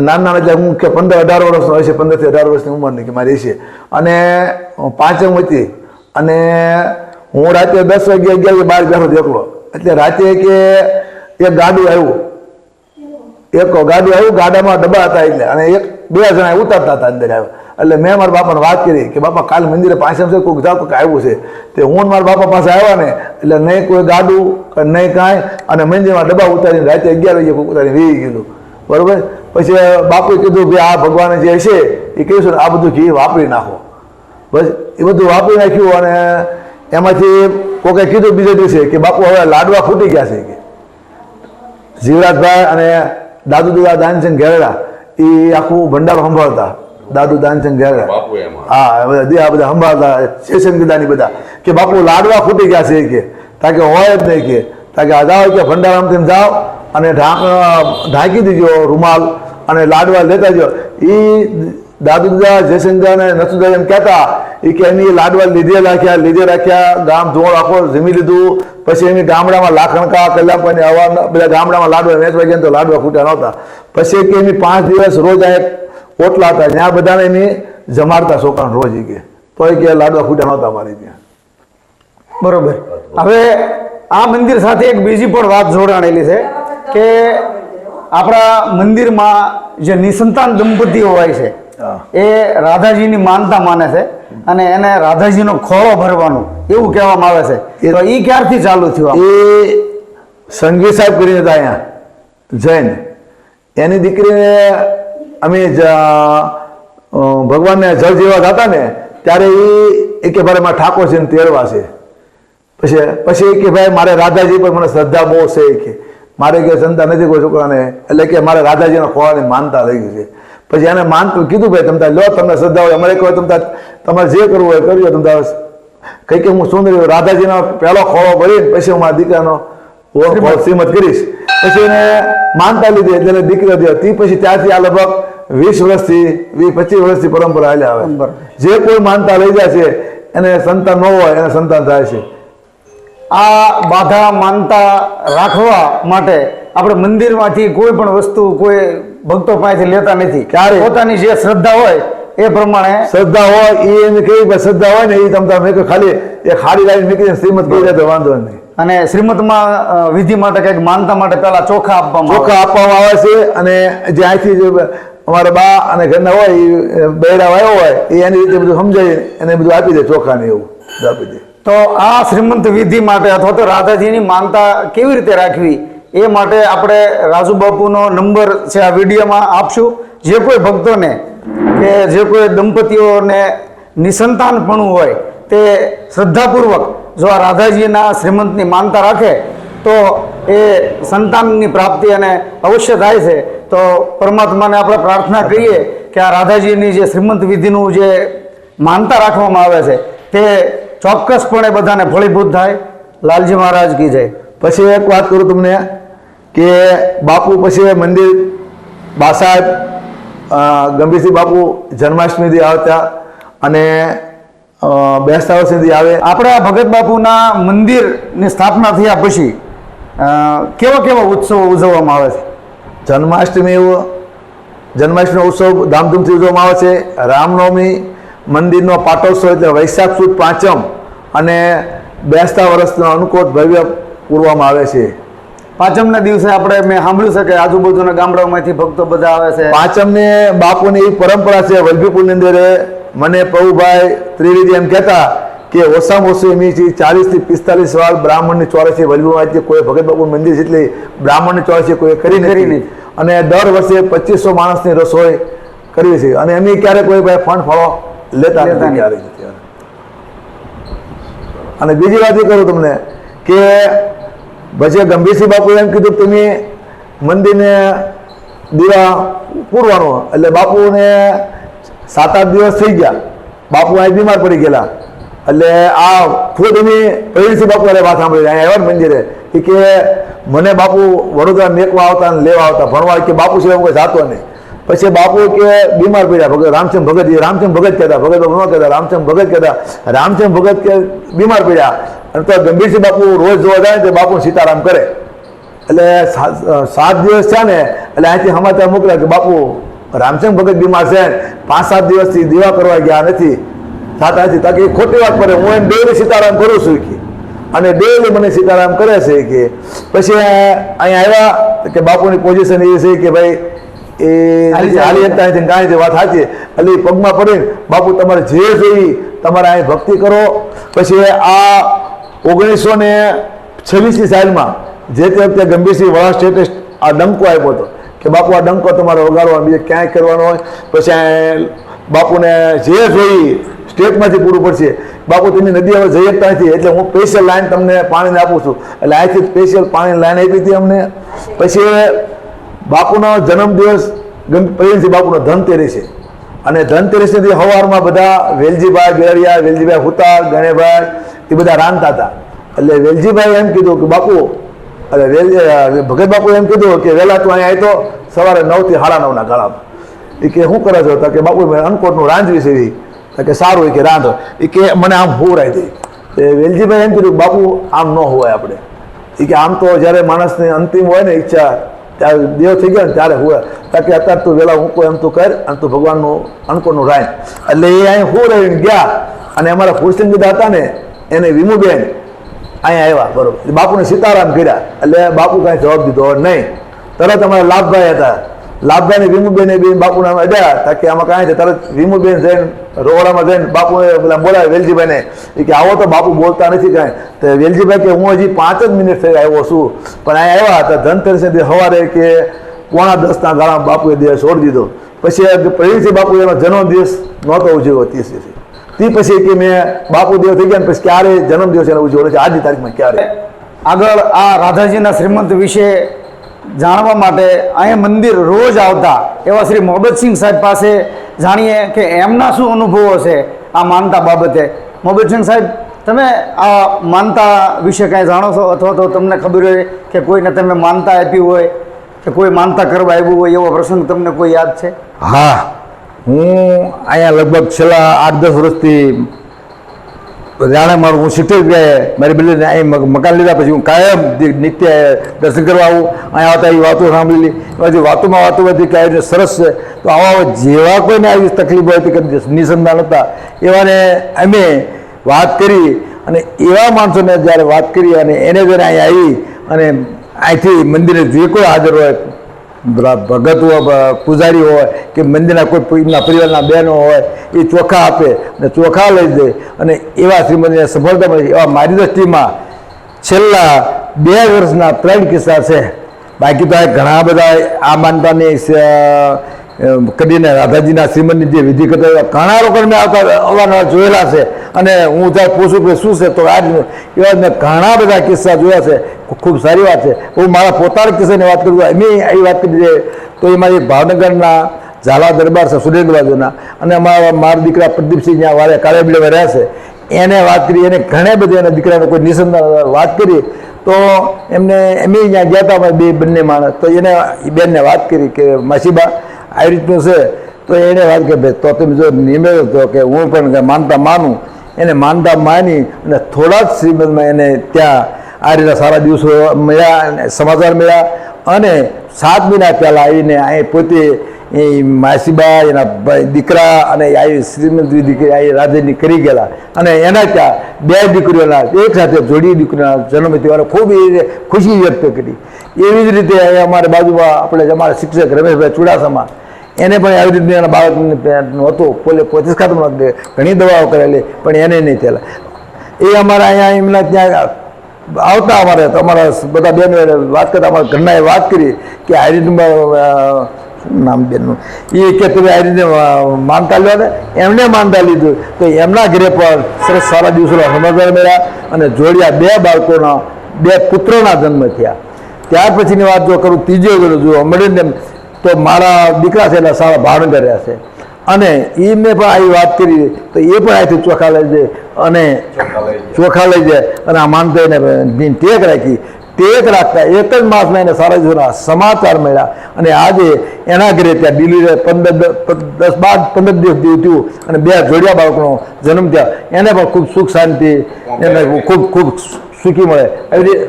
નાના એટલે હું કે 15-18 વર્ષનો હશે, 15 થી 18 વર્ષની ઉંમરની કે મારી છે. અને 5મ હતી અને હું રાતે 10 વાગે 11 વાગે બહાર બેઠો એકલો. એટલે રાતે કે એક ગાડું આવ્યું, ગાડામાં ડબ્બા હતા એટલે, અને 1-2 જણા ઉતારતા હતા અંદર આવ્યા. એટલે મેં મારા બાપાને વાત કરી કે બાપા કાલ મંદિરે 5મ છે, કોઈક જાવ કોઈક આવ્યું છે. તે હું મારા બાપા પાસે આવ્યા ને એટલે નહીં કોઈ ગાડું કે નહીં કાંઈ, અને મંદિરમાં ડબ્બા ઉતારીને રાતે 11 વાગે કોઈક ઉતારીને વી ગયેલું. બરોબર. પછી બાપુએ કીધું કે આ ભગવાન જે છે એ કહીશું આ બધું ઘી વાપરી નાખો. બસ એ બધું વાપરી નાખ્યું. અને એમાંથી કોકે કીધું બીજે દિવસે કે બાપુ હવે લાડવા ફૂટી ગયા છે કે જીવરાજભાઈ અને દાદુ દાદા દાનચંદ ઘેરડા એ આખું ભંડારો સંભાળતા, દાદુ દાનચંદ ઘેરડા, હા આ બધા સંભાળતા, શેષન ગીદાની બધા કે બાપુ લાડવા ફૂટી ગયા છે કે, તાકે હોય જ નહીં કે, તાકે આ જાઓ કે ભંડારામાં જાઓ અને ઢાંકી દીજો રૂમાલ અને લાડવા લેતા જો. એ દાદુ દાદા જયશંકર અને નથુદાદા એમ કહેતા એ કે એની લાડવા લીધે રાખ્યા, ગામ ધોળ આખો જમી લીધું. પછી એની ગામડામાં લાખણકા કલાકની હવા બધા ગામડામાં લાડવા વેચવા ગયા તો લાડવા ફૂટ્યા નહોતા. પછી કે એની 5 દિવસ રોજ આ ઓટલા હતા ત્યાં બધાને એની જમાડતા છોકરાને રોજ કે, તો એ કે લાડવા ફૂટ્યા નહોતા મારી ત્યાં. બરોબર. હવે આ મંદિર સાથે એક બીજી પણ વાત જોડાણેલી છે કે આપણા મંદિરમાં જે નિસંતાન દંપતીઓ હોય છે એ રાધાજીની માનતા માને છે અને એને રાધાજીનો ખોળો ભરવાનું એવું કહેવામાં આવે છે. તો એ ક્યારથી ચાલુ થયું? એ સંઘવી સાહેબ કરીને હતા અહીંયા જૈન, એની દીકરીને અમે ભગવાનને જળ જેવા હતા ને ત્યારે એ કે ભાઈ મારા ઠાકોર છે ને તેડવા છે. પછી કે ભાઈ મારે રાધાજી પર મને શ્રદ્ધા બહુ છે કે મારે કે સંતા નથી કોઈ છોકરાને, એટલે કે મારે રાધાજીના ખોળાની માનતા રહી ગઈ છે. પછી એને માનતું કીધું ભાઈ તમે લો તમને શ્રદ્ધા હોય અમારે કહો તમારે જે કરવું હોય કરજો. તમે કઈ કે હું સુંદરી રાધાજીનો પહેલો ખોળો ભરીને પછી હું મારા દીકરાનો શ્રીમત કરીશ. પછી એને માનતા લીધી એટલે એને દીકરી દે. તે પછી ત્યારથી આ લગભગ 20 વર્ષથી 25 વર્ષથી પરંપરા હાલ્યા આવે. જે કોઈ માનતા લઈ જાય છે એને સંતાન ન હોય એને સંતાન થાય છે. આ બાધા માનતા રાખવા માટે આપણે મંદિરમાંથી કોઈ પણ વસ્તુ કોઈ ભક્તો પાસેથી લેતા નથી. ક્યારે પોતાની જે શ્રદ્ધા હોય એ પ્રમાણે શ્રદ્ધા હોય એ કેવી શ્રદ્ધા હોય ને એ તમે ખાલી એ ખાડી લાવીને નીકળીને શ્રીમત કરી જાય તો વાંધો નહીં. અને શ્રીમતમાં વિધિ માટે કંઈક માનતા માટે પહેલા ચોખા આપવામાં આવે છે. અને જે અહીંથી અમારા બા અને ઘરના હોય એ બૈરા આવ્યો હોય એ એની રીતે બધું સમજાવી એને બધું આપી દે, ચોખા ને એવું આપી દે. તો આ શ્રીમંત વિધિ માટે અથવા તો રાધાજીની માનતા કેવી રીતે રાખવી એ માટે આપણે રાજુ બાપુનો નંબર છે આ વિડીયોમાં આપશું. જે કોઈ ભક્તોને કે જે કોઈ દંપતીઓને નિસંતાનપણું હોય તે શ્રદ્ધાપૂર્વક જો આ રાધાજીના શ્રીમંતની માનતા રાખે તો એ સંતાનની પ્રાપ્તિ અને અવશ્ય થાય છે. તો પરમાત્માને આપણે પ્રાર્થના કરીએ કે આ રાધાજીની જે શ્રીમંત વિધિનું જે માનતા રાખવામાં આવે છે તે ચોક્કસપણે બધાને ફળીભૂત થાય. લાલજી મહારાજ કી જય. પછી એક વાત કરું તમને કે બાપુ પછી મંદિર બાસાહેબ ગંભીરસિંહ બાપુ જન્માષ્ટમીથી આવતા અને બેસતા વર્ષથી આવે. આપણા ભગત બાપુના મંદિરની સ્થાપના થયા પછી કેવા ઉત્સવો ઉજવવામાં આવે છે? જન્માષ્ટમીનો ઉત્સવ ધામધૂમથી ઉજવવામાં આવે છે. રામનવમી, મંદિરનો પાટોત્સવ એટલે વૈશાખ સુદ 5મ અને બેસતા વર્ષનો અનુકોટ ભવ્ય પૂરવામાં આવે છે. 5મના દિવસે મેં સાંભળ્યું છે કે આજુબાજુના ગામડાઓમાંથી ભક્તો બધા આવે છે. 5મને બાપુની એવી પરંપરા છે. વલભીપુરની અંદર મને પ્રભુભાઈ ત્રિવેદી એમ કહેતા કે ઓછામાં ઓછું એમની 40 થી 45 વાર બ્રાહ્મણની ચોરસી વલભીમાં કોઈ ભગત બાપુનું મંદિર છે એટલે બ્રાહ્મણની ચોરસી કોઈ કરી નથી. અને દર વર્ષે 2500 માણસની રસોઈ કરી છે. અને એમની ક્યારે કોઈ ભાઈ ફંડ ફાળો લેતા નથી. અને બીજી વાત એ કરું તમને કે પછી ગંભીરસિંહ બાપુ એમ કીધું તમે મંદિરને દીવા પૂરવાનો. એટલે બાપુને 7-8 દિવસ થઈ ગયા. બાપુ અહીં બીમાર પડી ગયેલા. એટલે આ ખુદ એની પ્રવીણસિંહ બાપુ વાત સાંભળી અહીંયા આવ્યા મંદિરે કે મને બાપુ વડોદરા મેકવા આવતા અને લેવા આવતા ભણવા કે બાપુ સિવાય કોઈ જાતો નહીં. પછી બાપુ કે બીમાર પડ્યા. ભગત રામચંદ ભગત કહેતા, ભગત બાપુ ન કહેતા, રામચંદ ભગત કહેતા. રામચંદ ભગત કે બીમાર પડ્યા અને તો ગંભીરસિંહ બાપુ રોજ જોવા જાય ને તો બાપુ સીતારામ કરે. એટલે 7 દિવસ થયા ને એટલે અહીંથી સમાચાર મોકલ્યા કે બાપુ રામચંદ ભગત બીમાર છે, 5-7 દિવસથી દીવા કરવા ગયા નથી. તાકી ખોટી વાત કરે. હું એમ ડેલી સીતારામ કરું છું કે અને ડેલી મને સીતારામ કરે છે કે. પછી અહીંયા આવ્યા કે બાપુની પોઝિશન એવી છે કે ભાઈ એ હાલી એકતા નથી કાંઈ વાત સાચી. એટલે પગમાં પડીને બાપુ તમારે જે જોઈ તમારે અહીં ભક્તિ કરો. પછી આ 1926ની સાલમાં જે તે વખતે ગંભીરસિંહ વડા સ્ટેટસ આ ડંકો આપ્યો હતો કે બાપુ આ ડંકો તમારે વગાડવાનો બીજે ક્યાંય કરવાનો હોય. પછી બાપુને જે જોઈ સ્ટેપમાંથી પૂરું પડશે. બાપુ તમે નદી હવે જઈ શકતા નથી, એટલે હું સ્પેશિયલ લાઈન તમને પાણીને આપું છું. એટલે અહીંથી સ્પેશિયલ પાણીની લાઈન આપી હતી અમને. પછી બાપુનો જન્મદિવસ પ્રેમજી બાપુનો ધનતેરસ છે, અને ધનતેરસથી સવારમાં બધા વેલજીભાઈ બેરિયા, વેલજીભાઈ હુતાર, ગણેભાઈ એ બધા રાંધતા હતા. એટલે વેલજીભાઈ એમ કીધું કે બાપુ, એટલે ભગત બાપુ એમ કીધું કે વહેલા તું અહીંયા આવી તો સવારે 9 થી 9:30 ગાળામાં. એ કે શું કરે છો? તો કે બાપુ મેં અનકોટનું રાંધવી છે. તો કે સારું, એ કે રાંધો. એ કે મને આમ હોવરાઈ દઈ. વેલજીભાઈ એમ કીધું બાપુ આમ ન હોવાય આપણે. એ કે આમ તો જ્યારે માણસની અંતિમ હોય ને ઈચ્છા, ત્યારે દેવ થઈ ગયા ને ત્યારે હોય. તાકે અત્યારે તું વહેલા હું એમ તું કર અને તું ભગવાનનું અનકોટનું રાંધ. એટલે એ અહીં હોવરાઈને ગયા. અને અમારા કૃષ્ણ દીદા હતા ને એને વિમુબેન અહીંયા આવ્યા, બરોબર. બાપુને સીતારામ કર્યા. એટલે બાપુ કાંઈ જવાબ દીધો નહીં. તરત અમારા લાભભાઈ હતા, લાભભાઈ ને વિમુબેન બે બાપુને અડ્યા. તાકે આમાં કાંઈ છે, તરત વિમુબેન જઈને રોવાડામાં જઈને બાપુને પેલા બોલાવે વેલજીભાઈને. એ કે આવો તો બાપુ બોલતા નથી કાંઈ. તો વેલજીભાઈ કે હું હજી 5 જ મિનિટ થઈ આવ્યો છું, પણ અહીંયા આવ્યા હતા ધનતેરસે સવારે કે 9:45 ગાળામાં બાપુએ દેહ છોડી દીધો. પછી પ્રવીણસિંહ બાપુ એનો જન્મદિવસ નહોતો ઉજવ્યો 30 તે પછી કે મેં બાપુ દેવ થઈ ગયા પછી ક્યારે જન્મદિવસ એને ઉજવ્યો છે આજની તારીખમાં ક્યારે. આગળ આ રાધાજીના શ્રીમંત વિશે જાણવા માટે અહીંયા મંદિર રોજ આવતા એવા શ્રી મોહબ્બતસિંહ સાહેબ પાસે જાણીએ કે એમના શું અનુભવો છે આ માનતા બાબતે. મોહબ્બતસિંહ સાહેબ, તમે આ માનતા વિશે કાંઈ જાણો છો, અથવા તો તમને ખબર હોય કે કોઈને તમે માનતા આપી હોય કે કોઈ માનતા કરવા આવ્યું હોય એવો પ્રસંગ તમને કોઈ યાદ છે? હા, હું અહીંયા લગભગ છેલ્લા 8-10 વર્ષથી જાણે મારું હું શિક્ષક ગયા મારી બિલ્ડિંગ અહીં મકાન લીધા પછી હું કાયમ નિત્ય દર્શન કરવા આવું. અહીંયા આવતા એ વાતો સાંભળેલી, પછી વાતોમાં વાતો બધી કે આવી સરસ છે. તો આવા જેવા કોઈને આવી તકલીફ હોય કે નિસંધાન હતા એવાને અમે વાત કરી, અને એવા માણસોને જ્યારે વાત કરી અને એને જ્યારે અહીંયા આવી અને અહીંથી મંદિરે જે કોઈ હાજર હોય, ભગત હોય, પૂજારી હોય કે મંદિરના કોઈ એમના પરિવારના બહેનો હોય, એ ચોખા આપે અને ચોખા લઈ જાય અને એવા શ્રીમંદિરને સફળતા મળે. એવા મારી દ્રષ્ટિમાં છેલ્લા 2 વર્ષના 3 કિસ્સા છે. બાકી તો ઘણા બધા આ માનતાની કરીને રાધાજીના શ્રીમંદની જે વિધિ કરતા ઘણા લોકોને મેં આવતા અવારનવાર જોયેલા છે. અને હું જ્યારે પૂછું કે શું છે તો આજ એવા મેં ઘણા બધા કિસ્સા જોયા છે. ખૂબ સારી વાત છે. હું મારા પોતાના કિસ્સાની વાત કરું એમ એ વાત કરી છે તો એ મારી ભાવનગરના ઝાલા દરબાર છે સુરેન્દ્ર બાજુના, અને મારા દીકરા પ્રદીપસિંહ જ્યાં વાળે કાળેબીડે રહ્યા છે એને વાત કરી. એને ઘણા બધા એના દીકરાને કોઈ નિસંધાન વાત કરી તો એમને એમ ત્યાં ગયા હતા બંને માણસ. તો એને બેનને વાત કરી કે માસીબા આવી રીતનું છે. તો એને વાત કરી ભાઈ તો તમે જો નિર્ણય હતો કે હું પણ માનતા માનું. એને માનતા માની અને થોડા જ શ્રીમદમાં એને ત્યાં આ રીતના સારા દિવસો મળ્યા અને સમાચાર મળ્યા. અને 7 મહિના પહેલાં આવીને અહીં પોતે એ માસીબા એના દીકરા અને આવી શ્રીમંત દીકરી આવી રાધેની કરી ગયેલા. અને એના ત્યાં 2 દીકરીઓના એક સાથે જોડી દીકરીઓના જન્મ થયો. ખૂબ એ ખુશી વ્યક્ત કરી. એવી જ રીતે અહીંયા અમારે બાજુમાં આપણે અમારા શિક્ષક રમેશભાઈ ચુડાસમા એને પણ આવી રીતે એના બાળકને હતું પોલીસ ખાતામાં ઘણી દવાઓ કરેલી પણ એને નહીં થયેલા. એ અમારા અહીંયા એમના ત્યાં આવતા અમારે તો અમારા બધા બેનો વાત કરતા અમારા ઘરના વાત કરી કે આ રીતમાં નામ બેનનું એ કે તમે આ રીતે માનતા લો ને એમને માનતા લીધું તો એમના ઘરે પર સરસ સારા દિવસોના સમાચાર મળ્યા અને જોડ્યા 2 બાળકોના 2 પુત્રોના જન્મ થયા. ત્યાર પછીની વાત જો કરું ત્રીજો જો મળીને તો મારા દીકરા છે એટલે સારા ભાવનગર રહ્યા છે અને એમને પણ આવી વાત કરી તો એ પણ અહીંથી ચોખા લઈ જાય અને ચોખા લઈ જાય અને આ માનતા એને ટેક રાખી. ટેક રાખતા એક જ માસમાં એને સારા દિવસોના સમાચાર મળ્યા અને આજે એના ઘરે ત્યાં ડિલિવરી 10-12-15 દિવસ થયું અને 2 જોડિયા બાળકોનો જન્મ થયા. એને પણ ખૂબ સુખ શાંતિ એને ખૂબ સુખી મળે એવી રીતે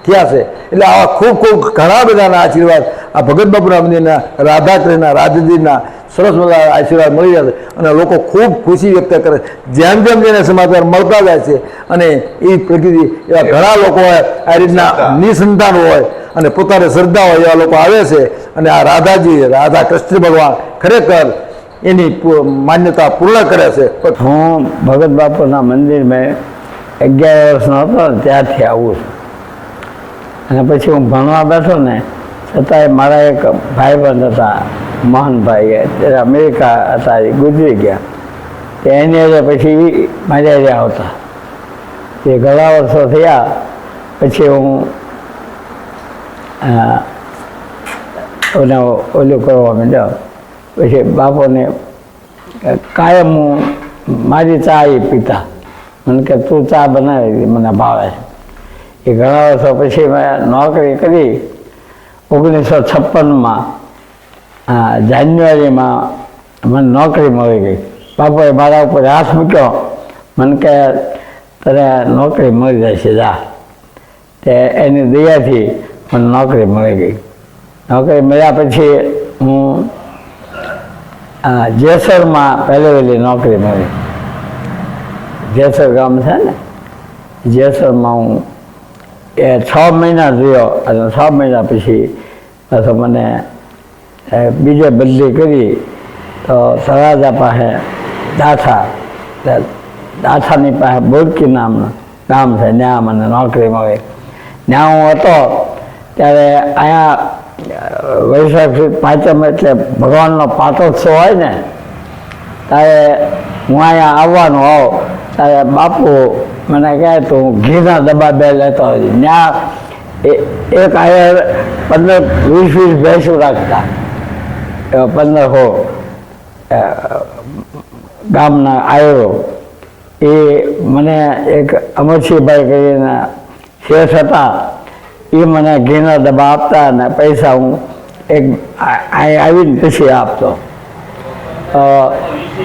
થયા છે. એટલે આવા ખૂબ ઘણા બધાના આશીર્વાદ આ ભગત બાપુના મંદિરના રાધાકૃષ્ણના રાધાજીના સરસ મજા આશીર્વાદ મળી જાય છે અને લોકો ખૂબ ખુશી વ્યક્ત કરે. જેમ જેમ જેને સમાચાર મળતા જાય છે અને એ પ્રકૃતિ એવા ઘણા લોકો હોય આ રીતના નિસંતાન હોય અને પોતાની શ્રદ્ધા હોય એવા લોકો આવે છે અને આ રાધાજી રાધા કૃષ્ણ ભગવાન ખરેખર એની માન્યતા પૂર્ણ કરે છે. હું ભગત બાપુના મંદિરમાં 11 વર્ષનો હતો ને ત્યારથી આવું છું. અને પછી હું ભણવા બેઠો ને છતાંય મારા એક ભાઈબંધ હતા મોહનભાઈ, ત્યારે અમેરિકા હતા, એ ગુજરી ગયા. એની અંદર પછી મારી હારે આવતા. તે ઘણા વર્ષો થયા પછી હું ઓલું કરવા માંડ્યો. પછી બાપોને કાયમ હું મારી ચા એ પીતા. મને કે તું ચા બનાવી મને ભાવે. એ ઘણા વર્ષો પછી મેં નોકરી કરી. 1956માં જાન્યુઆરીમાં મને નોકરી મળી ગઈ. બાપુએ મારા ઉપર હાથ મૂક્યો. મને કે તને નોકરી મળી જશે જા. તે એની દયાથી મને નોકરી મળી ગઈ. નોકરી મળ્યા પછી હું જેસરમાં પહેલી નોકરી મળી. જેસર ગામ છે ને, જેસરમાં હું 6 મહિના રહ્યો. અને 6 મહિના પછી પાછો મને બીજે બદલી કરી તો તળાજા પાસે દાઠાની પાસે બોરકી નામનું ગામ છે, ત્યાં મને નોકરી મળી. ત્યાં હું હતો ત્યારે અહીંયા વૈશાખ સુદ પાંચમ એટલે ભગવાનનો પાટોત્સવ હોય ને, ત્યારે હું અહીંયા આવવાનું હોઉં ત્યારે બાપુ મને કહે તો હું ઘીના ડબ્બા 2 લેતો હોય. ત્યાં એક આયર 15-20 ભેંસું રાખતા. 1500 ગામના આયરો. એ મને એક અમરસિંહભાઈ કરીને શેઠ હતા, એ મને ઘીના ડબ્બા આપતા અને પૈસા હું આવીને પછી આપતો.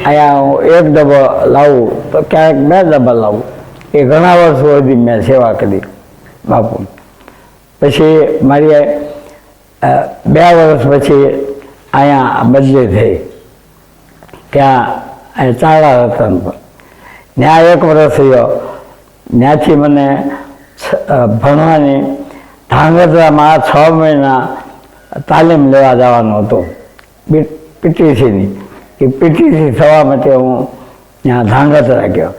અહીંયા હું 1 ડબ્બો લાવું તો ક્યારેક 2 ડબ્બા લાવું. એ ઘણા વર્ષો સુધી મેં સેવા કરી બાપુ. પછી મારી 2 વર્ષ પછી અહીંયા બદલી થઈ. ત્યાં ચાળા રતન પર ત્યાં 1 વર્ષ રહ્યો. ત્યાંથી મને ભણવાની ધાંગધ્રામાં 6 મહિના તાલીમ લેવા જવાનું હતું પીટીસીની. એ પીટીસી થવા માટે હું ત્યાં ધાંગધ્રા ગયો.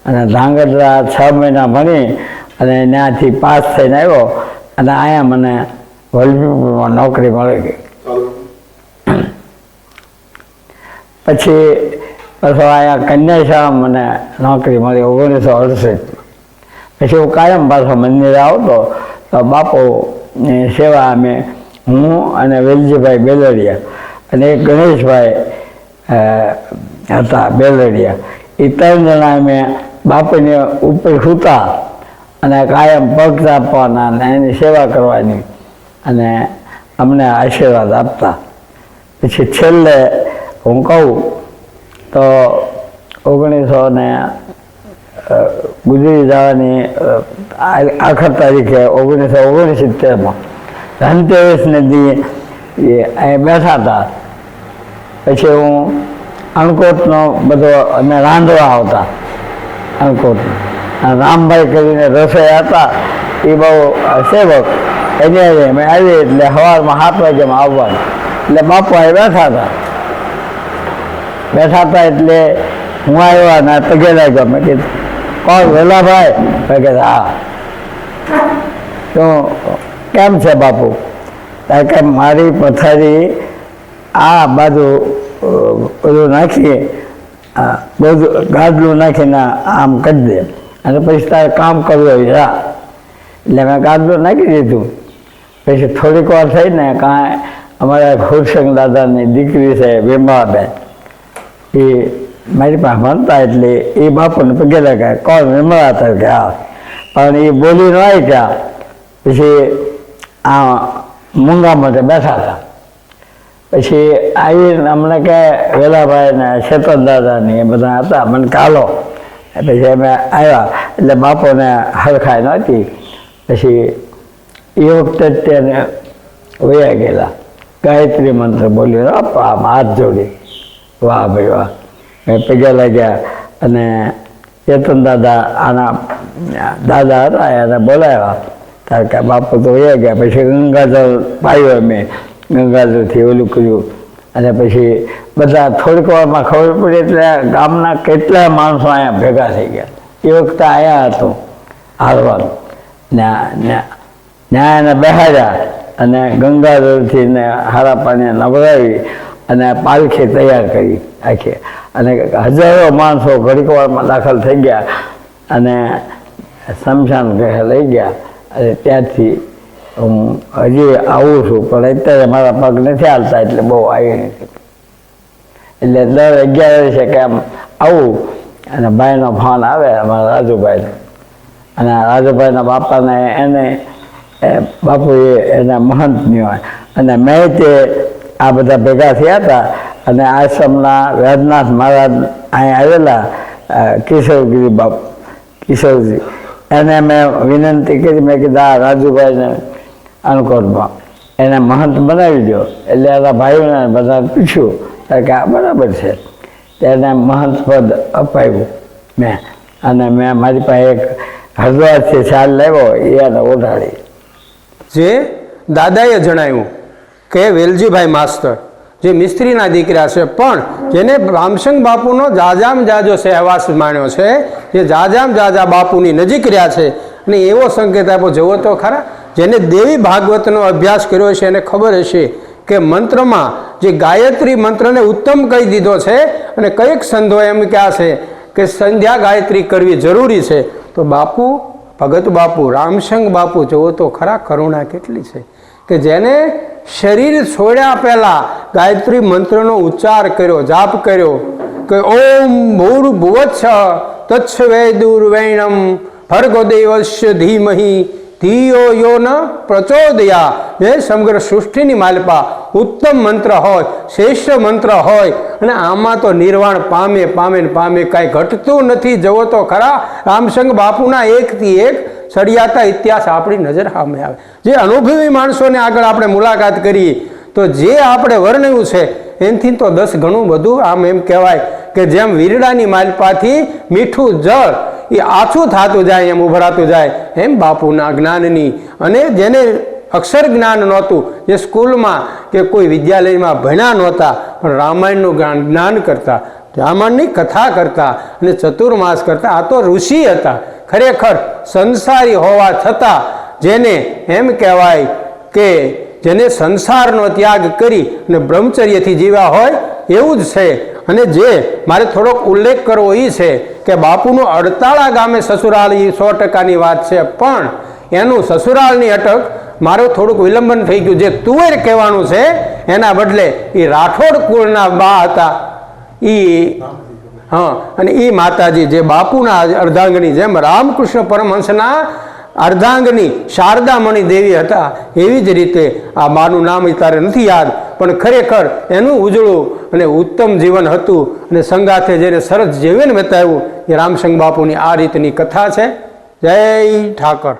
અને ધાંગધ્રા 6 મહિના ભણી અને ત્યાંથી પાસ થઈને આવ્યો. અને અહીંયા મને વલભીપુરમાં નોકરી મળી ગઈ. પછી અહીંયા કન્યાશાળામાં મને નોકરી મળી 1968. પછી હું કાયમ પાછો મંદિરે આવતો તો બાપુની સેવા અમે હું અને વેલજીભાઈ બેલડિયા અને એક ગણેશભાઈ હતા બેલડિયા, એ 3 જણા અમે બાપુની ઉપર સૂતા અને કાયમ પગ આપવાના અને એની સેવા કરવાની અને અમને આશીર્વાદ આપતા. પછી છેલ્લે હું કહું તો 1900 ગુજરી જવાની આખર તારીખે 1969માં ધનતેરસને દી અહીં બેઠા હતા. પછી હું અણકોટનો બધો અમે રાંધવા આવતા. અણકોટનો રામભાઈ કરીને રસોઈ હતા, એ બહુ સેવક. એની અમે આવીએ એટલે સવારમાં 7 વાગ્યામાં આવવાનું. એટલે બાપુ અહીં બેઠા હતા એટલે હું આવ્યા ને પગે લાગ્યો. મેં કીધું કોણ વેલાભાઈ? મેં કીધું હા. શું કેમ છે બાપુ? કારણ કે મારી પથારી આ બાજુ બધું નાખીએ, બધું ગાદલું નાખીને આમ કરી દે અને પછી તારે કામ કરવું હોય રા. એટલે મેં ગાદલું નાખી દીધું. પછી થોડીક વાર થઈને કાંઈ અમારા ખુરશંગ દાદાની દીકરી છે વિમળાબેન, એ મારી પાસે ભણતા એટલે એ બાપુને પગે લાગ્યા. કોણ? વિમળા હતા કે હા. પણ એ બોલી ન આવી ગયા. પછી આ મૂંગા માટે બેઠા હતા. પછી આવીને અમને કહે વેલાભાઈ ને શેતન દાદાની એ બધા હતા, મને કાલો. પછી અમે આવ્યા એટલે બાપુને હરખાઈ નહોતી. પછી એ વખતે તેને વયા ગયેલા. ગાયત્રી મંત્ર બોલ્યો આમ હાથ જોડી. વાહ ભાઈ વાહ. મેં પગે લાગ્યા અને ચેતન દાદા આના દાદા હતા એને બોલાવ્યા. કારણ કે બાપુ તો વયા ગયા. પછી ગંગાજળ પાયો મેં, ગંગાજળથી ઓલું કર્યું. અને પછી બધા થોડીક વારમાં ખબર પડી એટલે ગામના કેટલાય માણસો અહીંયા ભેગા થઈ ગયા. એ વખતે અહીંયા હતો હારવાનું. ત્યાં એને બેહાડ્યા અને ગંગાજળથી ને હારા પાણી નવડાવી અને પાલખી તૈયાર કરી આખી. અને હજારો માણસો ઘડીકવારમાં દાખલ થઈ ગયા અને સ્મશાન ગૃહે લઈ ગયા. અને ત્યાંથી હું હજી આવું છું, પણ અત્યારે મારા પગ નથી હાલતા એટલે બહુ આવી નથી. એટલે દર 11 વર્ષે કે આમ આવું અને ભાઈનો ફોન આવે અમારા રાજુભાઈનો, અને રાજુભાઈના બાપાને એને બાપુએ એના મહંતની હોય, અને મેં તે આ બધા ભેગા થયા હતા. અને આશ્રમના વેદનાથ મહારાજ અહીં આવેલા કિશોરગીરી બાપુ કિશોરજી, એને મેં વિનંતી કરી. મેં કીધું આ રાજુભાઈને અનુકૂળમાં એને મહંત બનાવી દો. એટલે એના ભાઈઓને બધા પૂછ્યું કે આ બરાબર છે. તેને મહંત પદ અપાવ્યું મેં, અને મેં મારી પાસે એક હરદ્વારથી શાલ લાવ્યો એને ઓઢાડી. જે દાદાએ જણાવ્યું કે વેલજીભાઈ માસ્તર જે મિસ્ત્રીના દીકરા છે, પણ જેને રામસંગ બાપુનો જાજામ જાજો સહેવાસ માણ્યો છે, જે જાજામ જાજા બાપુની નજીક રહ્યા છે. અને એવો સંકેત આપ્યો, જુઓ તો ખરા, જેને દેવી ભાગવતનો અભ્યાસ કર્યો છે એને ખબર હશે કે મંત્રમાં જે ગાયત્રી મંત્રને ઉત્તમ કહી દીધો છે. અને કઈક સંતો એમ કહ્યા છે કે સંધ્યા ગાયત્રી કરવી જરૂરી છે. તો બાપુ ભગત બાપુ રામસંગ બાપુ જુઓ તો ખરા કરુણા કેટલી છે કે જેને શરીર છોડ્યા પહેલાં ગાયત્રી મંત્રનો ઉચ્ચાર કર્યો, જાપ કર્યો કે ઓમ ભૂર્ભુવત્સ તત્સવેદુર્વૈણમ ભર્ગો દેવસ્ય ધીમહિ ધિયો યો ન પ્રચોદયા. જે સમગ્ર સૃષ્ટિની માલપા ઉત્તમ મંત્ર હોય, શ્રેષ્ઠ મંત્ર હોય, અને આમાં તો નિર્વાણ પામે પામે ને પામે, કાંઈ ઘટતું નથી. જવો તો ખરા રામસંગ બાપુના એકથી એક સળિયાતા ઇતિહાસ આપણી નજર સામે આવે. જે અનુભવી માણસોને આગળ આપણે મુલાકાત કરીએ તો જે આપણે વર્ણવ્યું છે એનાથી તો 10 ગણું બધું. આમ એમ કહેવાય કે જેમ વીરડાની માલપાથી મીઠું જળ એ આછું થતું જાય, એમ ઉભરાતું જાય, એમ બાપુના જ્ઞાનની. અને જેને અક્ષર જ્ઞાન નહોતું, જે સ્કૂલમાં કે કોઈ વિદ્યાલયમાં ભણ્યા નહોતા, પણ રામાયણનું જ્ઞાન કરતા, રામાયણની કથા કરતા અને ચતુર્માસ કરતા, આ તો ઋષિ હતા ખરેખર. સંસારી હોવા છતાં જેને એમ કહેવાય કે જેને સંસારનો ત્યાગ કરી અને બ્રહ્મચર્યથી જીવ્યા હોય એવું જ છે. અને જે મારે થોડોક ઉલ્લેખ કરવો એ છે કે બાપુનું અડતાળા ગામે સસુરાલ એ 100%ની વાત છે, પણ એનું સસુરાલની અટક મારું થોડુંક વિલંબન થઈ ગયું. જે તુવેર કહેવાનું છે એના બદલે એ રાઠોડ કુળના બા હતા એ. હા, અને એ માતાજી જે બાપુના અર્ધાંગની, જેમ રામકૃષ્ણ પરમહંસના અર્ધાંગની શારદામણી દેવી હતા, એવી જ રીતે આ માનું નામ તારે નથી યાદ, પણ ખરેખર એનું ઉજળું અને ઉત્તમ જીવન હતું. અને સંગાથે જેને સરસ જીવન બતાવ્યું એ રામસંગ બાપુની આ રીતની કથા છે. જય ઠાકર.